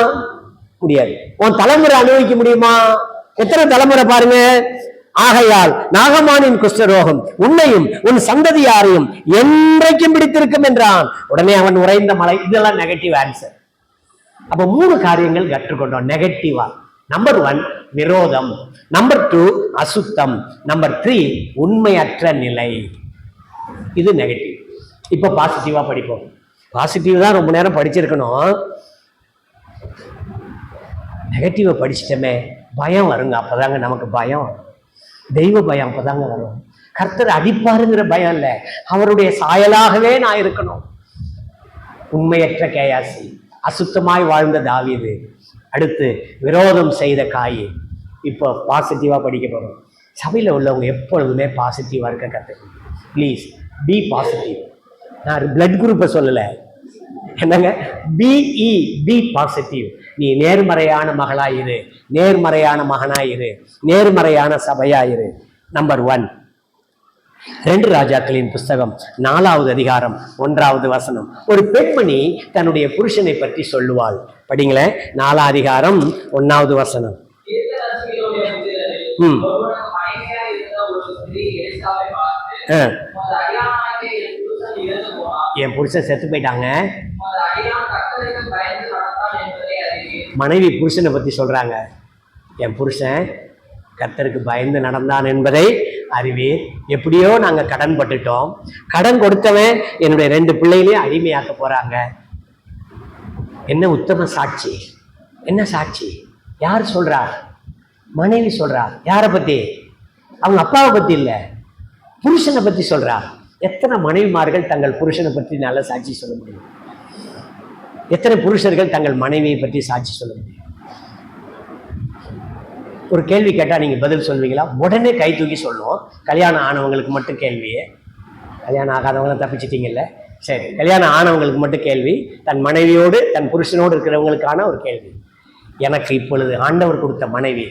முடியாது. உன் தலைமுறை அனுபவிக்க முடியுமா? எத்தனை தலைமுறை பாருங்க. ஆகையால் நாகமானின் குஷ்டரோகம் உன்னையும் உன் சந்ததியாரையும் என்றைக்கும் பிடித்திருக்கும் என்றான். உடனே அவன் உறைந்த மலை. இதெல்லாம் நெகட்டிவ் ஆன்சர். அப்ப 3 காரியங்கள் கற்றுக்கொண்டோம் நெகட்டிவா. நம்பர் 1 விரோதம், நம்பர் 2 அசுத்தம், நம்பர் 3 உண்மையற்ற நிலை. இது நெகட்டிவ். இப்ப பாசிட்டிவா படிப்போம். பாசிட்டிவ் தான் ரொம்ப நேரம் படிச்சிருக்கணும். நெகட்டிவ படிச்சிட்டமே பயம் வருங்க. அப்பதாங்க நமக்கு பயம். தெய்வ பயம் அப்பதாங்க வரும். கர்த்தர் அடிப்பாருங்கிற பயம் இல்லை, அவருடைய சாயலாகவே நான் இருக்கணும். உண்மையற்ற கேயாசி, அசுத்தமாய் வாழ்ந்த தாவீது, அடுத்து விரோதம் செய்த காயி. இப்போ பாசிட்டிவா படிக்க போறோம். சபையில் உள்ளவங்க எப்பொழுதுமே பாசிட்டிவா இருக்க கற்றுக்கணும். Please be positive. நான் பிளட் குரூப்பை சொல்லலை, என்னங்க, பிஇ பி பாசிட்டிவ். நீ நேர்மறையான மகளாயிரு, நேர்மறையான மகனாயிரு, நேர்மறையான சபையாயிரு. நம்பர் 1, 2 ராஜாக்களின் புஸ்தகம் 4வது அதிகாரம் 1வது வசனம். ஒரு பெண்மணி தன்னுடைய புருஷனை பற்றி சொல்லுவாள். படிங்களேன், 4ஆம் அதிகாரம் 1வது வசனம். என் புருஷன் செத்து போயிட்டாங்க. மனைவி புருஷனை பத்தி சொல்றாங்க, என் புருஷன் கர்த்தருக்கு பயந்து நடந்தான் என்பதை அறிவீர். எப்படியோ நாங்க கடன் பட்டுட்டோம், கடன் கொடுத்தவன் என்னுடைய 2 பிள்ளைகளையும் அடிமையாக்க போறாங்க. என்ன உத்தம சாட்சி, என்ன சாட்சி? யார் சொல்றா? மனைவி சொல்றா. யாரை பத்தி? அவங்க அப்பாவை பத்தி இல்ல, புருஷனை பத்தி சொல்றா. எத்தனை மனைவிமார்கள் தங்கள் புருஷனை பற்றி நல்ல சாட்சி சொல்ல முடியும்? எத்தனை புருஷர்கள் தங்கள் மனைவியை பற்றி சாட்சி சொல்ல முடியும்? ஒரு கேள்வி கேட்டா நீங்க பதில் சொல்வீங்களா? உடனே கை தூக்கி சொல்லுவோம். கல்யாணம் ஆனவங்களுக்கு மட்டும் கேள்வியே, கல்யாணம் ஆகாதவங்க தப்பிச்சிட்டீங்கல்ல, சரி, கல்யாணம் ஆனவங்களுக்கு மட்டும் கேள்வி. தன் மனைவியோடு தன் புருஷனோடு இருக்கிறவங்களுக்கான ஒரு கேள்வி. எனக்கு இப்பொழுது ஆண்டவர் கொடுத்த மனைவி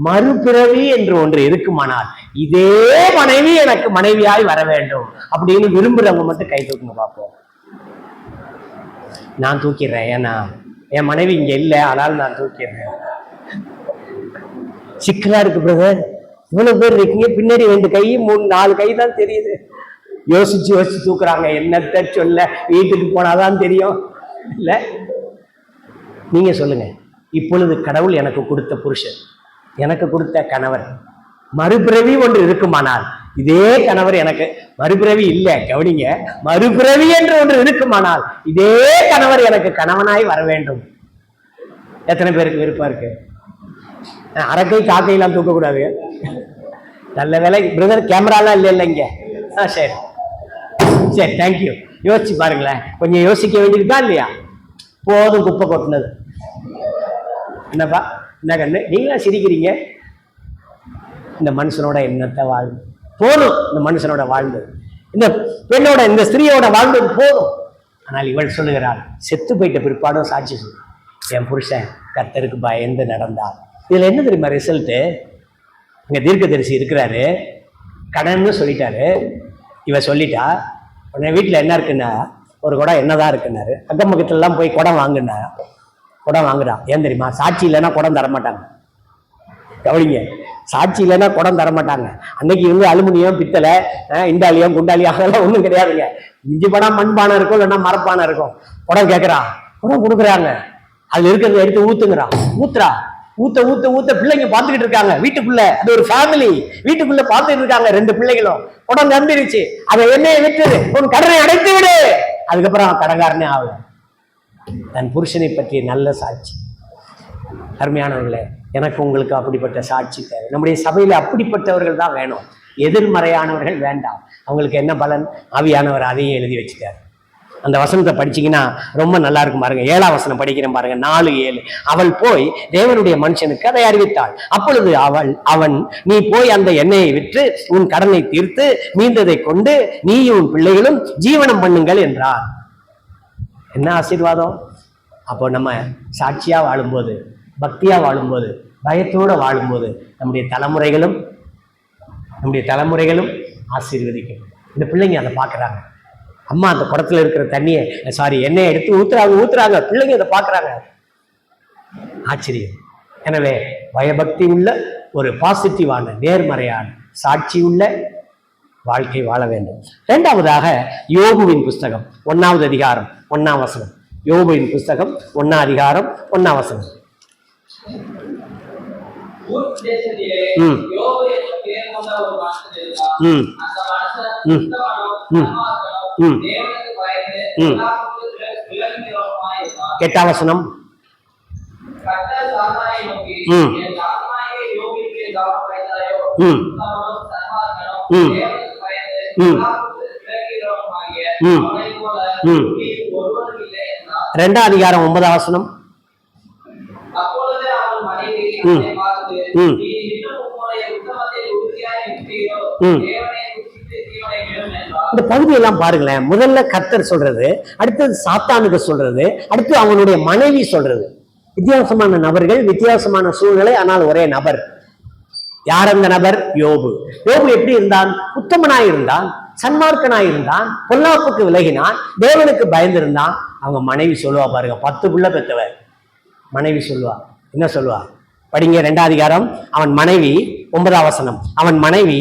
மறுபிறவி என்று ஒன்று இருக்குமானால் இதே மனைவி எனக்கு மனைவியாய் வர வேண்டும் அப்படின்னு விரும்புறவங்க மட்டும் கை தூக்குங்க பார்ப்போம். நான் தூக்கிடுறேன், ஏன்னா என் மனைவி இங்க இல்லை, அதனால நான் தூக்கிடுறேன். சிக்கலா இருக்கு பிரதர், இவ்வளவு பேர் இருக்கீங்க, பின்னாடி 2 கை 3 4 கை தான் தெரியுது. யோசிச்சு யோசிச்சு தூக்குறாங்க. என்னத்த சொல்ல, வீட்டுக்கு போனாதான் தெரியும். இல்ல, நீங்க சொல்லுங்க, இப்பொழுது கடவுள் எனக்கு கொடுத்த புருஷன், எனக்கு கொடுத்த கணவர் மறுபிறவி ஒன்று இருக்குமானால் இதே கணவர் எனக்கு மறுபிறவி இல்லை, கவனிங்க, மறுபிறவி என்று ஒன்று இருக்குமானால் இதே கணவர் எனக்கு கணவனாய் வர வேண்டும். எத்தனை பேருக்கு விருப்பம் இருக்கு? அரக்கை காக்கையெல்லாம் தூக்கக்கூடாது. நல்ல வேலை பிரதர், கேமராலாம் இல்லை இல்லை இங்க. சரி சரி, தேங்க்யூ. யோசிச்சு பாருங்களேன், கொஞ்சம் யோசிக்க வேண்டியிருக்கா இல்லையா? போதும் குப்பை கொட்டினது. என்னப்பா, என்ன கண்ணு நீங்களா சிரிக்கிறீங்க? இந்த மனுஷனோட என்னத்தை வாழ்ந்து போதும், இந்த மனுஷனோட வாழ்ந்தது, இந்த பெண்ணோட இந்த ஸ்திரீயோட வாழ்ந்தது போதும். ஆனால் இவள் சொல்லுகிறாள், செத்து போயிட்ட பிற்பாடும் சாட்சி சொல்லு, என் புருஷன் கர்த்தருக்கு பயந்து நடந்தார். இதுல என்ன தெரியுமா ரிசல்ட்டு? இங்க தீர்க்கதரிசி இருக்கிறாரு, கடன்னு சொல்லிட்டாரு, இவ சொல்லிட்டா. உடனே வீட்டுல என்ன இருக்குன்னா, ஒரு குடம் என்னதான் இருக்குன்னாரு. அக்கம் பக்கத்துல எல்லாம் போய் குடம் வாங்குனா, குடம் வாங்குறான். ஏன் தெரியுமா? சாட்சி இல்லைன்னா குடம் தரமாட்டாங்க. கவனிங்க, சாட்சி இல்லைன்னா குடம் தரமாட்டாங்க. அன்னைக்கு வந்து அலுமினியம், பித்தளை, இண்டாலியம், குண்டாலியம் அதெல்லாம் ஒன்றும் கிடையாதுங்க. இஞ்சி படம் மண்பானை இருக்கும், இல்லைன்னா மரப்பானை இருக்கும். குடம் கேட்கறான், குடம் கொடுக்குறாங்க. அதுல இருக்கிறத எடுத்து ஊத்துங்கிறான். ஊத்துறா, ஊத்த ஊத்த ஊத்த பிள்ளைங்க பார்த்துக்கிட்டு இருக்காங்க வீட்டுக்குள்ள. அது ஒரு ஃபேமிலி, வீட்டுக்குள்ள பார்த்துட்டு இருக்காங்க 2 பிள்ளைகளும். குடம் நம்பிருச்சு. அதை எண்ணெயை விட்டுது, உன் கடனை அடைத்து விடு. அதுக்கப்புறம் கடங்காரனே ஆகல. தன் புருஷனை பற்றிய நல்ல சாட்சி. அருமையானவர்களே, எனக்கு உங்களுக்கு அப்படிப்பட்ட சாட்சி தேவை. நம்முடைய சபையில அப்படிப்பட்டவர்கள் தான் வேணும், எதிர்மறையானவர்கள் வேண்டாம். அவங்களுக்கு என்ன பலன்? ஆவியானவர் அதையும் எழுதி வச்சுட்டார். அந்த வசனத்தை படிச்சீங்கன்னா ரொம்ப நல்லா இருக்கும் பாருங்க. 7ஆம் வசனம் படிக்கிறேன் பாருங்க, 4:7. அவள் போய் தேவனுடைய மனுஷனுக்கு அதை அறிவித்தாள். அப்பொழுது அவன் நீ போய் அந்த எண்ணெயை விற்று உன் கடனை தீர்த்து மீந்ததை கொண்டு நீயும் உன் பிள்ளைகளும் ஜீவனம் பண்ணுங்கள் என்றார். என்ன ஆசீர்வாதம்! அப்போ நம்ம சாட்சியா வாழும்போது, பக்தியா வாழும்போது, பயத்தோட வாழும்போது நம்முடைய தலைமுறைகளும் ஆசீர்வதிக்கும். இந்த பிள்ளைங்க அதை பார்க்குறாங்க. அம்மா அந்த குடத்துல இருக்கிற தண்ணியை எண்ணெயை எடுத்து ஊத்துறாங்க, பிள்ளைங்க அதை பார்க்குறாங்க. ஆச்சரியம். எனவே பயபக்தி உள்ள ஒரு பாசிட்டிவான நேர்மறையான சாட்சி உள்ள வாழ்க்கை வாழ வேண்டும். 2வதாக யோபுவின் புஸ்தகம் 1வது அதிகாரம் 1ஆம் வசனம். யோபுவின் புஸ்தகம் 1ஆம் அதிகாரம் 1ஆம் வசனம். எட்டாம் வசனம். ம் ம் ம் ம் 2ஆம் அதிகாரம் 9ஆம் வசனம். இந்த பகுதியெல்லாம் பாருங்களேன். முதல்ல கர்த்தர் சொல்றது, அடுத்தது சாத்தானுக்கு சொல்றது, அடுத்து அவனுடைய மனைவி சொல்றது. வித்தியாசமான நபர்கள், வித்தியாசமான சூழ்நிலை, ஆனால் ஒரே நபர். யார் அந்த நபர்? யோபு. யோபு எப்படி இருந்தான்? உத்தமனாய் இருந்தான், சன்மார்க்கனாய் இருந்தான், பொல்லாப்புக்கு விலகினான், தேவனுக்கு பயந்திருந்தான். அவங்க மனைவி சொல்லுவா பாருங்க, 10 பிள்ளை பெற்றவர் மனைவி சொல்லுவா. என்ன சொல்லுவா? படிங்க 2ஆம் அதிகாரம். அவன் மனைவி 9ஆம் வசனம். அவன் மனைவி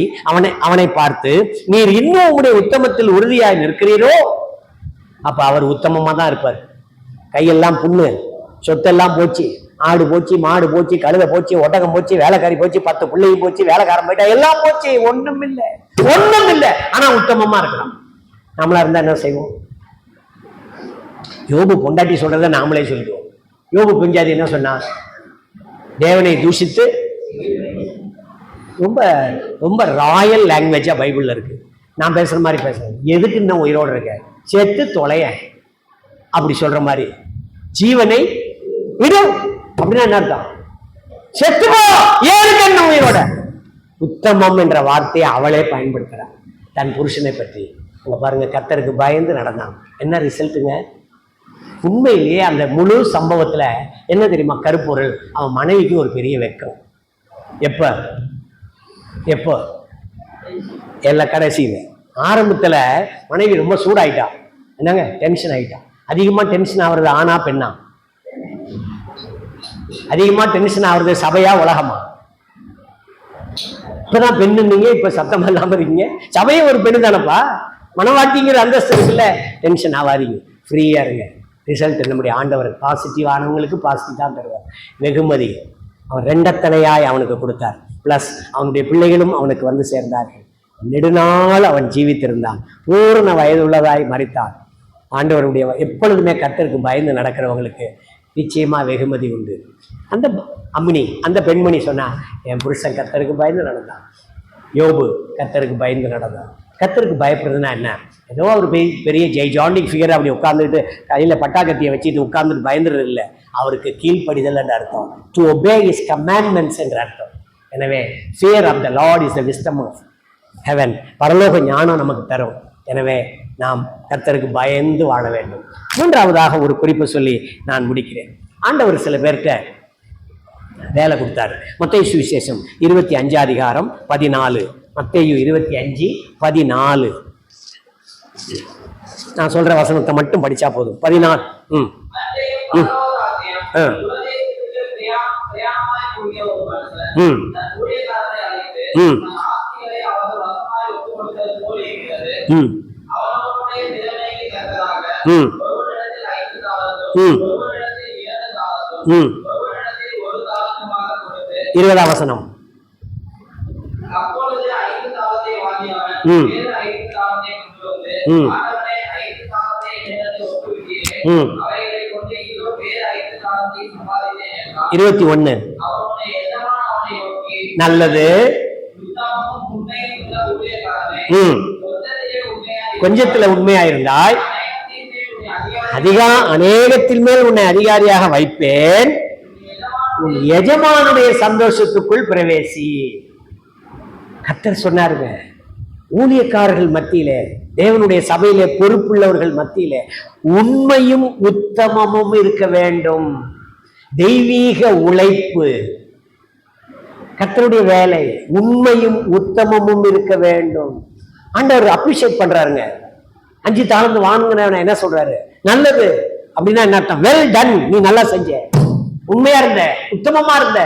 அவனை பார்த்து, நீர் இன்னும் உங்களுடைய உத்தமத்தில் உறுதியாய் நிற்கிறீரோ? அப்ப அவர் உத்தமமா தான் இருப்பார். கையெல்லாம் புண்ணு, சொத்தெல்லாம் போச்சு, ஆடு போச்சு, மாடு போச்சு, கழுதை போச்சு, ஒட்டகம் போச்சு, வேலைக்காரி போச்சு, 10 பிள்ளையும் போச்சு, வேலைக்காரன் போயிட்டா, எல்லாம் போச்சு, ஒண்ணும் இல்லை. ஆனா உத்தமமா இருக்கலாம். நம்மளா இருந்தா என்ன செய்வோம்? யோபு பொண்டாட்டி சொல்றதை நாமளே சொல்லிடுவோம். யோபு பெஞ்சாதி என்ன சொன்னா? தேவனை தூஷித்து, ரொம்ப ரொம்ப ராயல் லாங்குவேஜா பைபிள்ல இருக்கு. நான் பேசுற மாதிரி பேசுறேன். எதுக்கு இன்னும் உயிரோடு இருக்க? செத்து தொலைய அப்படி சொல்ற மாதிரி. ஜீவனை விடு அப்படின்னா என்ன அர்த்தம்? செத்துப்போ, ஏன் என்ன உயிரோட? உத்தமம் என்ற வார்த்தையை அவளே பயன்படுத்துறான் தன் புருஷனை பற்றி. அங்க பாருங்க, கர்த்தருக்கு பயந்து நடந்தான். என்ன ரிசல்ட்டுங்க? உண்மையிலேயே அந்த முழு சம்பவத்துல என்ன தெரியுமா கருப்பொருள்? அவன் மனைவிக்கு ஒரு பெரிய வெக்கம். எப்போ எல்லா கடைசியில. ஆரம்பத்துல மனைவி ரொம்ப சூடாயிட்டா, என்னங்க டென்ஷன் ஆயிட்டா. அதிகமா டென்ஷன் ஆகுறது ஆனா பெண்ணா? அதிகமா டென்ஷன் ஆகுறது சபையா உலகமா? இப்பதான் பெண்ணு, நீங்க இப்ப சத்தம் இல்லாம இருக்கீங்க. சபையை ஒரு பெண்ணு தானப்பா. மனவாட்டிங்கிற அந்தஸ்து இருக்குல்ல. டென்ஷன் ஆகாதீங்க, ஃப்ரீயா இருங்க. ரிசல்ட் நம்முடைய ஆண்டவர் பாசிட்டிவ் ஆனவங்களுக்கு பாசிட்டிவ் தான் தருவார். வெகுமதி அவன் 2 தலையாய் அவனுக்கு கொடுத்தார். பிளஸ் அவனுடைய பிள்ளைகளும் அவனுக்கு வந்து சேர்ந்தார்கள். நெடுநாள் அவன் ஜீவித்திருந்தான், பூர்ண வயதுள்ளதாய் மரித்தான். ஆண்டவருடைய எப்பொழுதுமே கர்த்தருக்கு பயந்து நடக்கிறவங்களுக்கு நிச்சயமா வெகுமதி உண்டு. அந்த அம்மினி, அந்த பெண்மணி சொன்னா, என் புருஷன் கர்த்தருக்கு பயந்து நடந்தான். யோபு கர்த்தருக்கு பயந்து நடந்தான். கர்த்தருக்கு பயப்படுறதுன்னா என்ன? ஏதோ ஒரு பெரிய ஜெய்ஜாண்டிக் ஃபிகர் அப்படி உட்கார்ந்துட்டு கையில் பட்டாக்கத்தியை வச்சுட்டு உட்கார்ந்துட்டு பயந்துறது இல்லை. அவருக்கு கீழ்ப்படிதல் என்ற அர்த்தம். டு ஒபே ஹிஸ் கமாண்ட்மெண்ட்ஸ் என்ற அர்த்தம். எனவே fear of the Lord is the wisdom of heaven. பரலோக ஞானம் நமக்கு தரும். எனவே நாம் கர்த்தருக்கு பயந்து வாழ வேண்டும். 3ஆவதாக ஒரு குறிப்பு சொல்லி நான் முடிக்கிறேன். ஆண்டவர் சில பேர்கிட்ட வேலை கொடுத்தாரு. மத்தேயு சுவிசேஷம் 25ஆம் அதிகாரம் 14. மத்தேயு 25:14. நான் சொல்ற வசனத்தை மட்டும் படிச்சா போதும். 14. ம் 20ஆம் வசனம். ம் 21. நல்லது. கொஞ்சத்துல உண்மையாயிருந்தாய், அநேகத்தின் மேல் உன்னை அதிகாரியாக வைப்பேன், உன் எஜமானுடைய சந்தோஷத்துக்குள் பிரவேசி. கர்த்தர் சொன்னாருங்க. ஊழியக்காரர்கள் மத்தியிலே, தேவனுடைய சபையிலே பொறுப்புள்ளவர்கள் மத்தியிலே உண்மையும் உத்தமமும் இருக்க வேண்டும். தெய்வீக உழைப்பு, கர்த்தருடைய வேலை, உண்மையும் உத்தமமும் இருக்க வேண்டும். ஆண்டவர் அப்ரிஷியேட் பண்றாருங்க. 5 தாளந்து வாங்கினவன என்ன சொல்றாரு? நல்லது அப்படின்னா என்ன அர்த்தம்? வெல் டன், நீ நல்லா செஞ்ச, உண்மையா இருந்த, உத்தமமா இருந்த,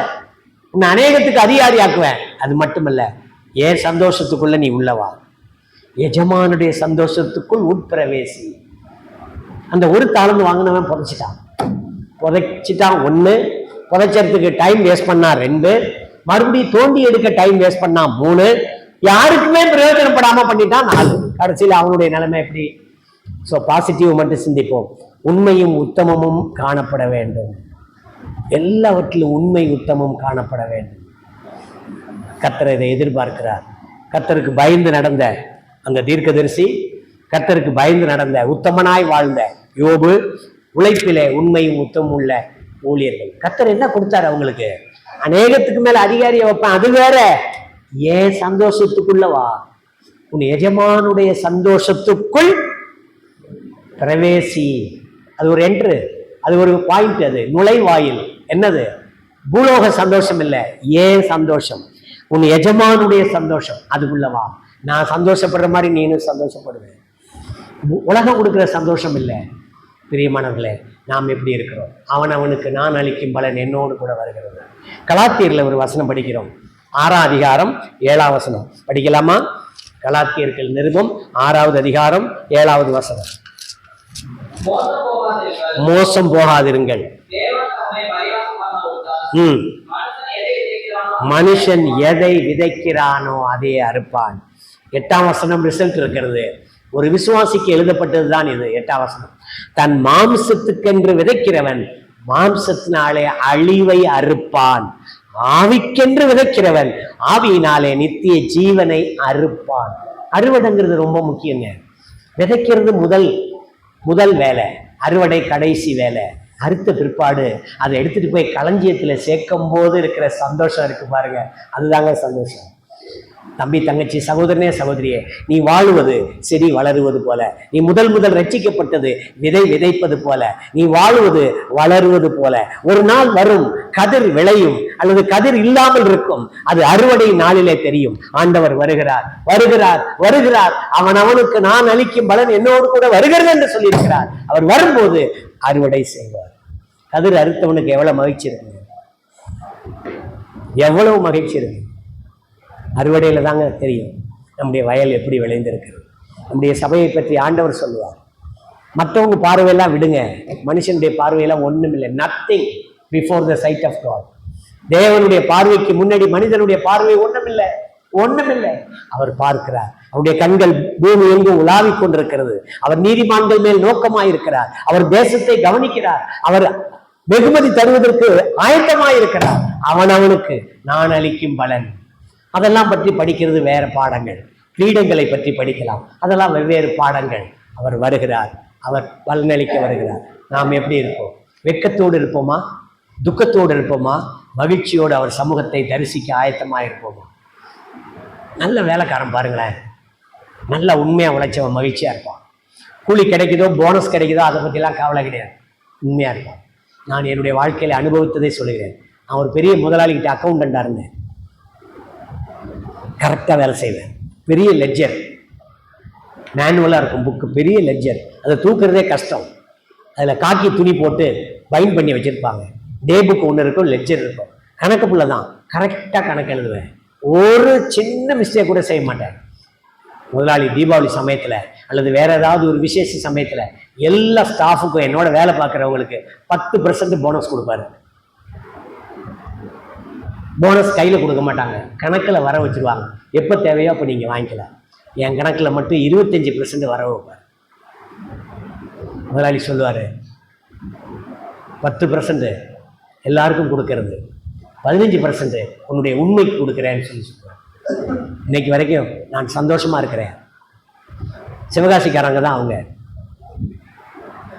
உன்னை அநேகத்துக்கு அதிகாரி ஆக்குவேன். அது மட்டுமல்ல, ஏன் சந்தோஷத்துக்குள்ள நீ உள்ளவா, எஜமானுடைய சந்தோஷத்துக்குள் உட்பிரவேசி. அந்த 1 தாளந்து வாங்கினவன் புதைச்சிட்டான். 1, புதைச்சறதுக்கு டைம் வேஸ்ட் பண்ணா 2, மறுபடியும் தோண்டி எடுக்க டைம் வேஸ்ட் பண்ணா 3, யாருக்குமே பிரயோஜனப்படாம பண்ணிட்டான் 4. கடைசியில் அவனுடைய நிலைமை எப்படி? ஸோ பாசிட்டிவ் மட்டும் சிந்திப்போம். உண்மையும் உத்தமமும் காணப்பட வேண்டும். எல்லாவற்றிலும் உண்மை உத்தமம் காணப்பட வேண்டும். கர்த்தர் இதை எதிர்பார்க்கிறார். கர்த்தருக்கு பயந்து நடந்த அந்த தீர்க்கதரிசி, கர்த்தருக்கு பயந்து நடந்த உத்தமனாய் வாழ்ந்த யோபு, உழைப்பிலே உண்மையும் உத்தமும் உள்ள ஊழியர்கள். கர்த்தர் என்ன கொடுத்தாரு அவங்களுக்கு? அநேகத்துக்கு மேல அதிகாரியை வைப்பேன், அது வேற. ஏன் சந்தோஷத்துக்குள்ளவா, உன் எஜமானுடைய சந்தோஷத்துக்குள் பிரவேசி. அது ஒரு என்ட்ரு, அது ஒரு பாயிண்ட், அது நுழைவாயில். என்னது? பூலோக சந்தோஷம் இல்லை, ஏன் சந்தோஷம், உன் எஜமானுடைய சந்தோஷம். அதுக்குள்ளவா. நான் சந்தோஷப்படுற மாதிரி நீனும் சந்தோஷப்படுவேன். உலகம் கொடுக்குற சந்தோஷம் இல்லை. பிரியமானவர்களே, நாம் எப்படி இருக்கிறோம்? அவனுக்கு நான் அளிக்கும் பலன் என்னோடு கூட வருகிறது. கலாத்தியர்ல ஒரு வசனம் படிக்கிறோம், 6ஆம் அதிகாரம் 7ஆம் வசனம். படிக்கலாமா? கலாத்தியர்கள் நிருபம் 6வது அதிகாரம் 7வது வசனம். மோசம் போகாதிருங்கள். மனுஷன் எதை விதைக்கிறானோ அதே அறுப்பான். 8ஆம் வசனம் ரிசல்ட் இருக்கிறது. ஒரு விசுவாசிக்கு எழுதப்பட்டதுதான் இது. 8ஆம் வசனம், தன் மாம்சத்துக்கென்று விதைக்கிறவன் மாம்சத்தினாலே அழிவை அறுப்பான், ஆவிக்கென்று விதைக்கிறவன் ஆவியினாலே நித்திய ஜீவனை அறுப்பான். அறுவடைங்கிறது ரொம்ப முக்கியங்க. விதைக்கிறது முதல் வேலை, அறுவடை கடைசி வேலை. அறுத்த பிற்பாடு அதை எடுத்துட்டு போய் களஞ்சியத்துல சேர்க்கும் போது இருக்கிற சந்தோஷம் இருக்கு பாருங்க, அதுதாங்க சந்தோஷம். தம்பி, தங்கச்சி, சகோதரனே, சகோதரியே, நீ வாழுவது செடி வளருவது போல, நீ முதல் விதைக்கப்பட்டது விதை விதைப்பது போல, நீ வாழுவது வளருவது போல. ஒரு நாள் வரும், கதிர் விளையும் அல்லது கதிர் இல்லாமல் இருக்கும். அது அறுவடை நாளிலே தெரியும். ஆண்டவர் வருகிறார், வருகிறார், வருகிறார். அவனுக்கு நான் அளிக்கும் பலன் என்னோடு கூட வருகிறது என்று சொல்லியிருக்கிறார். அவர் வரும்போது அறுவடை செய்வார். கதிர் அறுத்தவனுக்கு எவ்வளவு மகிழ்ச்சி இருக்கு, எவ்வளவு மகிழ்ச்சி இருக்கு. அறுவடையில தாங்க தெரியும் நம்முடைய வயல் எப்படி விளைந்திருக்கிறது. நம்முடைய சபையை பற்றி ஆண்டவர் சொல்லுவார். மற்றவங்க பார்வையெல்லாம் விடுங்க, மனுஷனுடைய பார்வையெல்லாம் ஒண்ணும் இல்லை. Nothing before the sight of God. தேவனுடைய பார்வைக்கு முன்னாடி மனிதனுடைய பார்வை ஒண்ணுமில்லை, ஒண்ணுமில்லை. அவர் பார்க்கிறார். அவருடைய கண்கள் பூமி எங்கும் உலாவிக் கொண்டிருக்கிறது. அவர் நீதிமான்கள் மேல் நோக்கமாயிருக்கிறார். அவர் தேசத்தை கவனிக்கிறார். அவர் வெகுமதி தருவதற்கு ஆயத்தமாயிருக்கிறார். அவனுக்கு நான் அளிக்கும் பலன். அதெல்லாம் பற்றி படிக்கிறது வேற பாடங்கள். கிரீடங்களை பற்றி படிக்கலாம், அதெல்லாம் வெவ்வேறு பாடங்கள். அவர் வருகிறார், அவர் பலனளிக்க வருகிறார். நாம் எப்படி இருப்போம்? வெட்கத்தோடு இருப்போமா, துக்கத்தோடு இருப்போமா, மகிழ்ச்சியோடு அவர் சமூகத்தை தரிசிக்க ஆயத்தமாக இருப்போமா? நல்ல வேலைக்காரன் பாருங்களேன், நல்ல உண்மையாக உழைச்சவன் மகிழ்ச்சியாக இருப்பான். கூலி கிடைக்குதோ போனஸ் கிடைக்குதோ அதை பற்றிலாம் கவலை கிடையாது, உண்மையாக இருப்பான். நான் என்னுடைய வாழ்க்கையில் அனுபவித்ததை சொல்லுகிறேன். நான் ஒரு பெரிய முதலாளிகிட்ட அக்கௌண்டண்டாக இருந்தேன். கரெக்டாக வேலை செய்வேன். பெரிய லெட்ஜர், மேனுவலாக இருக்கும் புக்கு, பெரிய லெட்ஜர். அதை தூக்குறதே கஷ்டம். அதில் காக்கி துணி போட்டு பைண்ட் பண்ணி வச்சுருப்பாங்க. டே புக் ஒன்று இருக்கும், லெட்ஜர் இருக்கும். கணக்கு புள்ள தான், கரெக்டாக கணக்கு எழுதுவேன். ஒரு சின்ன மிஸ்டேக் கூட செய்ய மாட்டேன். முதலாளி தீபாவளி சமயத்தில் அல்லது வேற ஏதாவது ஒரு விசேஷ சமயத்தில் எல்லா ஸ்டாஃபுக்கும், என்னோட வேலை பார்க்குறவங்களுக்கு 10% போனஸ் கொடுப்பாரு. போனஸ் கையில் கொடுக்க மாட்டாங்க, கணக்கில் வர வச்சுருவாங்க. எப்போ தேவையோ அப்போ நீங்கள் வாங்கிக்கலாம். என் கணக்கில் மட்டும் 25% வர வைப்பார். முதலாளி சொல்லுவார், 10% எல்லாருக்கும் கொடுக்கறது, 15% உன்னுடைய உண்மைக்கு கொடுக்குறேன்னு சொல்லுவார். இன்னைக்கு வரைக்கும் நான் சந்தோஷமாக இருக்கிறேன். சிவகாசிக்காரங்க தான் அவங்க.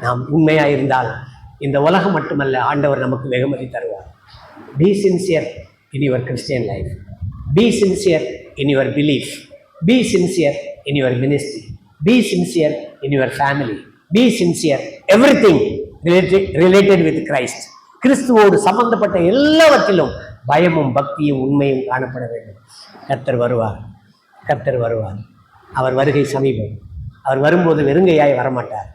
நாம் உண்மையாக இருந்தால் இந்த உலகம் மட்டுமல்ல, ஆண்டவர் நமக்கு வெகுமதி தருவார். B sincere in your Christian life. Be sincere in your belief. Be sincere in your ministry. Be sincere in your family. Be sincere everything related with Christ. கிறிஸ்துவோடு சம்பந்தப்பட்ட எல்லாவற்றிலும் பயமும் பக்தியும் உண்மையும் காணப்பட வேண்டும். கர்த்தர் வருவார், கர்த்தர் வருவார். அவர் வருகை சமீபம். அவர் வரும்போது வெறுங்கையாய் வரமாட்டார்.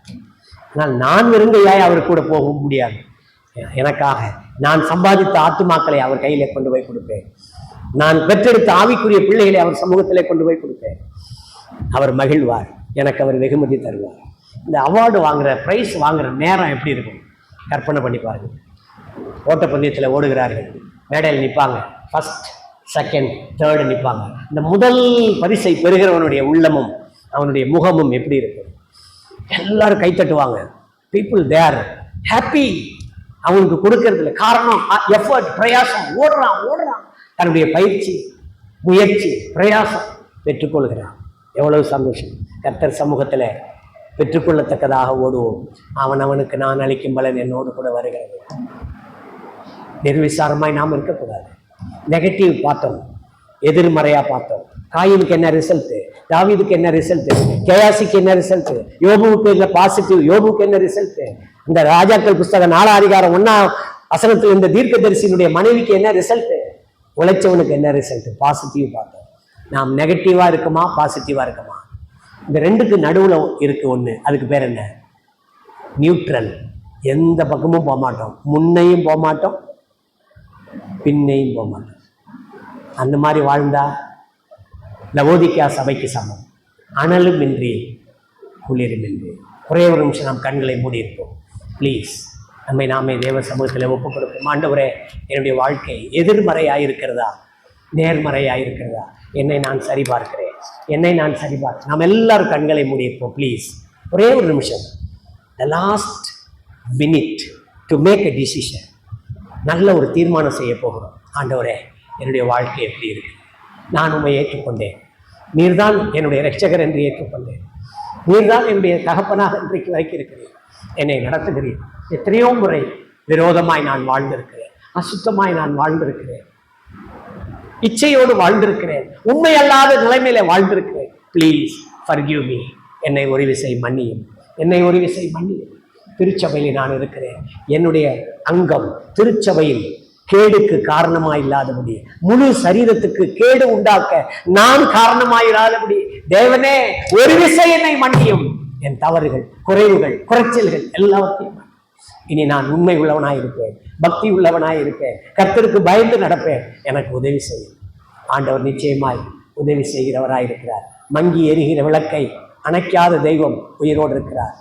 ஆனால் நான் வெறுங்கையாய் அவர் கூட போக முடியாது. எனக்காக நான் சம்பாதித்த ஆத்துமாக்களை அவர் கையிலே கொண்டு போய் கொடுப்பேன். நான் பெற்றெடுத்த ஆவிக்குரிய பிள்ளைகளை அவர் சமூகத்திலே கொண்டு போய் கொடுப்பேன். அவர் மகிழ்வார், எனக்கு அவர் வெகுமதி தருவார். இந்த அவார்டு வாங்குற, பிரைஸ் வாங்குற நேரம் எப்படி இருக்கும் கற்பனை பண்ணி பாருங்க. ஓட்டப்பந்தயத்தில் ஓடுகிறார்கள், மேடையில் நிற்பாங்க, ஃபர்ஸ்ட், செகண்ட், தேர்டு நிற்பாங்க. இந்த முதல் பரிசை பெறுகிறவனுடைய உள்ளமும் அவனுடைய முகமும் எப்படி இருக்கும்? எல்லாரும் கைத்தட்டுவாங்க. பீப்புள் தேர் ஹாப்பி. அவனுக்கு கொடுக்கறதுல காரணம் எஃபர்ட், பிரயாசம். ஓடுறான், தன்னுடைய பயிற்சி. முயற்சி, பிரயாசம் பெற்றுக்கொள்கிறான். எவ்வளவு சந்தோஷம்! கர்த்தர் சமூகத்தில் பெற்றுக்கொள்ளத்தக்கதாக ஓடுவோம். அவனுக்கு நான் அளிக்கும் பலன் என்னோடு கூட வருகிறது. நிர்விசாரமாய் நாம் இருக்கக்கூடாது. நெகட்டிவ் பார்த்தோம், எதிர்மறையா பார்த்தோம். காயினுக்கு என்ன ரிசல்ட், தாவீதுக்கு என்ன ரிசல்ட், கேயாசிக்கு என்ன ரிசல்ட், யோபுவுக்கு என்ன பாசிட்டிவ், யோபுக்கு என்ன ரிசல்ட். இந்த ராஜாக்கள் புஸ்தகம் 4 அதிகாரம் 1 வசனத்தில் இந்த தீர்க்கதரிசியினுடைய மனைவிக்கு என்ன ரிசல்ட், உழைச்சவனுக்கு என்ன ரிசல்ட், பாசிட்டிவ் பார்த்தோம். நாம் நெகட்டிவா இருக்குமா, பாசிட்டிவா இருக்குமா? இந்த ரெண்டுக்கு நடுவுல இருக்கு ஒண்ணு. அதுக்கு பேர் என்ன? நியூட்ரல். எந்த பக்கமும் போக மாட்டோம், முன்னையும் போக மாட்டோம், பின்னையும் போக மாட்டோம். அந்த மாதிரி வாழ்ந்தா லவோதிக்கா சபைக்கு சமம். அனலும் இன்றி குளிரும் இன்றி. ஒரே ஒரு நிமிஷம் நாம் கண்களை மூடி இருப்போம். ப்ளீஸ், நம்மை நாமே தேவ சமூகத்தில் ஒப்புக் கொடுப்போம். ஆண்டவரே, என்னுடைய வாழ்க்கை எதிர்மறையாயிருக்கிறதா, நேர்மறையாயிருக்கிறதா? என்னை நான் சரிபார்க்கிறேன், என்னை நான் சரிபார்க்கிறேன். நாம் எல்லாரும் கண்களை மூடியிருப்போம். ப்ளீஸ், ஒரே ஒரு நிமிஷம். The last minute to make a decision. நல்ல ஒரு தீர்மானம் செய்ய போகிறோம். ஆண்டவரே, என்னுடைய வாழ்க்கை எப்படி இருக்கு? நான் உண்மை ஏற்றுக்கொண்டேன். நீர்தான் என்னுடைய இரட்சகர் என்று ஏற்றுக்கொண்டேன். நீர்தான் என்னுடைய தகப்பனாக இன்றைக்கு வைத்திருக்கிறேன். என்னை நடத்துகிறேன். எத்தனையோ முறை விரோதமாய் நான் வாழ்ந்திருக்கிறேன், அசுத்தமாய் நான் வாழ்ந்திருக்கிறேன், இச்சையோடு வாழ்ந்திருக்கிறேன், உண்மை அல்லாத நிலைமையில வாழ்ந்திருக்கிறேன். Please forgive me. என்னை ஒரு விசை மன்னியும், என்னை ஒரு விசை மன்னியும். திருச்சபையில் நான் இருக்கிறேன். என்னுடைய அங்கம் திருச்சபையில் கேடுக்கு காரணமாயில்லாதபடி, முழு சரீரத்துக்கு கேடு உண்டாக்க நான் காரணமாயிராதபடி தேவனே ஒரு விசை என்னை மன்னியும். என் தவறுகள், குறைவுகள், குறைச்சல்கள் எல்லாவற்றையும் இனி நான் உண்மை உள்ளவனாய் இருப்பேன், பக்தி உள்ளவனாய் இருப்பேன், கர்த்தருக்கு பயந்து நடப்பேன். எனக்கு உதவி செய்யும். ஆண்டவர் நிச்சயமாய் உதவி செய்கிறவராய் இருக்கிறார். மங்கி எரிகிற விளக்கை அணைக்காத தெய்வம் உயிரோடு இருக்கிறார்.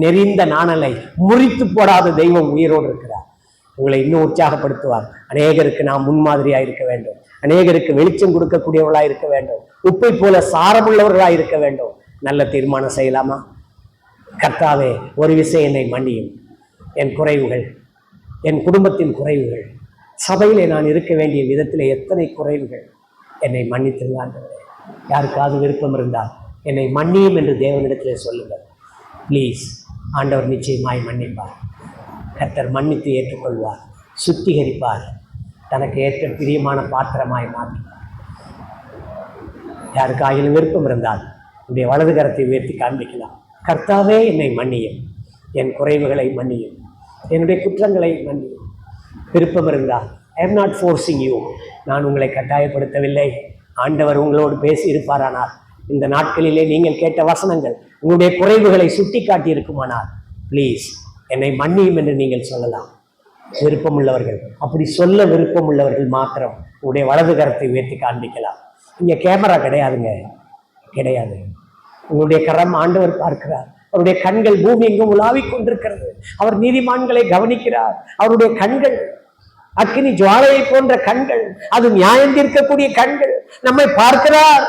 நெறிந்த நாணலை முறித்து போடாத தெய்வம் உயிரோடு இருக்கிறார். உங்களை இன்னும் உற்சாகப்படுத்துவார். அநேகருக்கு நாம் முன்மாதிரியாக இருக்க வேண்டும், அநேகருக்கு வெளிச்சம் கொடுக்கக்கூடியவர்களாக இருக்க வேண்டும், உப்பை போல சாரமுள்ளவர்களாக இருக்க வேண்டும். நல்ல தீர்மானம் செய்யலாமா? கர்த்தாவே, ஒரு விஷயம் என்னை மன்னியும். என் குறைவுகள், என் குடும்பத்தின் குறைவுகள், சபையிலே நான் இருக்க வேண்டிய விதத்திலே எத்தனை குறைவுகள், என்னை மன்னித்திருந்தார்கள். யாருக்காவது விருப்பம் இருந்தால் என்னை மன்னியும் என்று தேவனிடத்திலே சொல்லுங்கள். ப்ளீஸ், ஆண்டவர் நிச்சயமாய் மன்னிப்பார். கர்த்தர் மன்னித்து ஏற்றுக்கொள்வார், சுத்திகரிப்பார், தனக்கு ஏற்ற பிரியமான பாத்திரமாய் மாற்றுவார். யாருக்காயிலும் விருப்பம் இருந்தால் உடைய வலது கரத்தை உயர்த்தி காண்பிக்கலாம். கர்த்தாவே, என்னை மன்னியும், என் குறைவுகளை மன்னியும், என்னுடைய குற்றங்களை மன்னியும். விருப்பம் இருந்தால், I am not forcing you, நான் உங்களை கட்டாயப்படுத்தவில்லை. ஆண்டவர் உங்களோடு பேசி இருப்பாரானால், இந்த நாட்களிலே நீங்கள் கேட்ட வசனங்கள் உங்களுடைய குறைவுகளை சுட்டி காட்டி இருக்குமானால், ப்ளீஸ் என்னை மன்னியும் என்று நீங்கள் சொல்லலாம். விருப்பம் உள்ளவர்கள், அப்படி சொல்ல விருப்பம் உள்ளவர்கள் மாத்திரம் உங்களுடைய வலது கரத்தை உயர்த்தி காண்பிக்கலாம். இங்கே கேமரா கிடையாதுங்க, கிடையாது. உங்களுடைய கரம் ஆண்டவர் பார்க்கிறார். அவருடைய கண்கள் பூமி எங்கும் உலாவிக் கொண்டிருக்கிறது. அவர் நீதிமான்களை கவனிக்கிறார். அவருடைய கண்கள் அக்கினி ஜுவாலையை போன்ற கண்கள், அது நியாயம் தீர்க்கக்கூடிய கண்கள், நம்மை பார்க்கிறார்.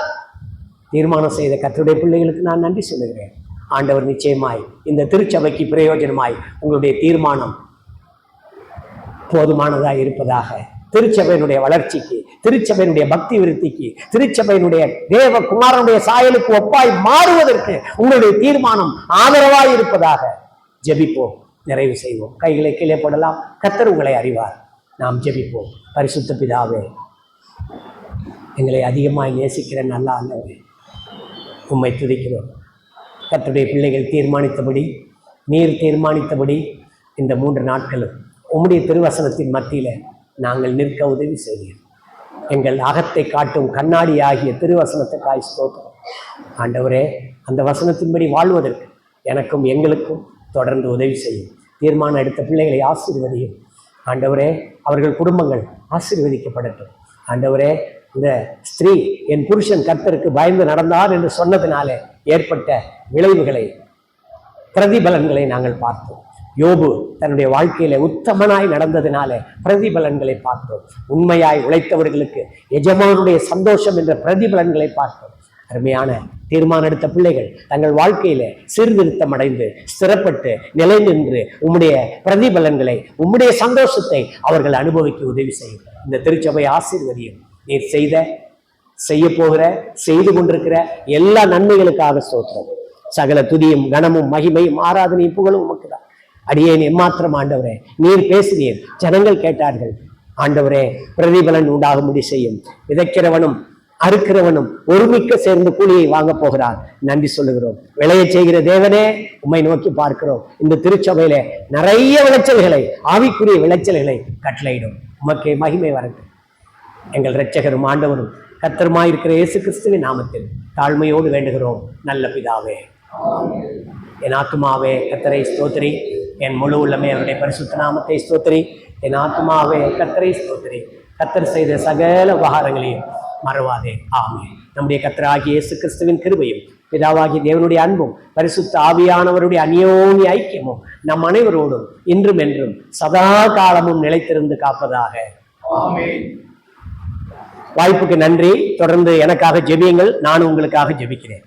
தீர்மானம் செய்த கர்த்தருடைய பிள்ளைகளுக்கு நான் நன்றி சொல்லுகிறேன். ஆண்டவர் நிச்சயமாய் இந்த திருச்சபைக்கு பிரயோஜனமாய் உங்களுடைய தீர்மானம் போதுமானதாக இருப்பதாக. திருச்சபையினுடைய வளர்ச்சிக்கு, திருச்சபையினுடைய பக்தி விருத்திக்கு, திருச்சபையினுடைய தேவ குமாரனுடைய சாயலுக்கு ஒப்பாய் மாறுவதற்கு உங்களுடைய தீர்மானம் ஆதரவாய் இருப்பதாக. ஜெபிப்போம், நிறைவு செய்வோம். கைகளை கீழே போடலாம். கர்த்தர் உங்களை அறிவார். நாம் ஜெபிப்போம். பரிசுத்த பிதாவே, எங்களை அதிகமாய் நேசிக்கிற நல்ல ஆண்டவரே, உம்மை துதிக்கிறோம். கர்த்தருடைய பிள்ளைகள் தீர்மானித்தபடி, நீர் தீர்மானித்தபடி இந்த 3 நாட்களும் உம்முடைய திருவசனத்தின் மத்தியில் நாங்கள் நிற்க உதவி செய்கிறோம். எங்கள் அகத்தை காட்டும் கண்ணாடி ஆகிய திருவசனத்துக்காய் ஸ்தோத்திரம். ஆண்டவரே, அந்த வசனத்தின்படி வாழ்வதற்கு எனக்கும் எங்களுக்கும் தொடர்ந்து உதவி செய்யும். தீர்மானம் எடுத்த பிள்ளைகளை ஆசீர்வதியும். ஆண்டவரே, அவர்கள் குடும்பங்கள் ஆசீர்வதிக்கப்படட்டும். ஆண்டவரே, இந்த ஸ்திரீ என் புருஷன் கர்த்தருக்கு பயந்து நடந்தார் என்று சொன்னதினாலே ஏற்பட்ட விளைவுகளை, பிரதிபலன்களை நாங்கள் பார்த்தோம். யோபு தன்னுடைய வாழ்க்கையில உத்தமனாய் நடந்ததினாலே பிரதிபலன்களை பார்த்தோம். உண்மையாய் உழைத்தவர்களுக்கு எஜமானுடைய சந்தோஷம் என்ற பிரதிபலன்களை பார்த்தோம். அருமையான தீர்மானம் எடுத்த பிள்ளைகள் தங்கள் வாழ்க்கையில சீர்திருத்தம் அடைந்து ஸ்திரப்பட்டு நிலை நின்று உம்முடைய பிரதிபலன்களை, உம்முடைய சந்தோஷத்தை அவர்கள் அனுபவிக்க உதவி செய்யும். இந்த திருச்சபை ஆசீர்வதியும். நீர் செய்ய போகிற செய்து கொண்டிருக்கிற எல்லா நன்மைகளுக்காக ஸ்தோத்திரம். சகல துதியும் கனமும் மகிமையும் ஆராதனையும் புகழும் உமக்கு தான். அடியேன் எம்மாத்திரம் ஆண்டவரே, நீர் பேசினீர், ஜனங்கள் கேட்டார்கள். ஆண்டவரே, பிரதிபலன் உண்டாகும்படி செய்யும். விதைக்கிறவனும் அறுக்கிறவனும் ஒருமிக்க சேர்ந்து கூலியை வாங்க போகிறார். நன்றி சொல்லுகிறோம். விளைய செய்கிற தேவனே, உம்மை நோக்கி பார்க்கிறோம். இந்த திருச்சபையில நிறைய விளைச்சல்களை, ஆவிக்குரிய விளைச்சல்களை கட்டளையிடும். உமக்கே மகிமை வரட்டும். எங்கள் இரட்சகரும் ஆண்டவரும் கர்த்தருமாயிருக்கிற இயேசு கிறிஸ்துவின் நாமத்தில் தாழ்மையோடு வேண்டுகிறோம் நல்ல பிதாவே. என் ஆத்துமாவே கர்த்தரை ஸ்தோத்திரி, என் முழு உள்ளமே அவருடைய பரிசுத்த நாமத்தை ஸ்தோத்திரி. என் ஆத்துமாவே கர்த்தரை ஸ்தோத்திரி, கர்த்தர் செய்த சகல உபகாரங்களையும் மறவாதே. ஆமென். நம்முடைய கர்த்தராகிய இயேசு கிறிஸ்துவின் கிருபையும் பிதாவாகிய தேவனுடைய அன்பும் பரிசுத்த ஆவியானவருடைய அந்யோன்ய ஐக்கியமும் நம் அனைவரோடும் இன்றும் என்றும் சதா காலமும் நிலைத்திருந்து காப்பதாக. ஆமென். வாய்ப்புக்கு நன்றி. தொடர்ந்து எனக்காக ஜெபியுங்கள், நான் உங்களுக்காக ஜெபிக்கிறேன்.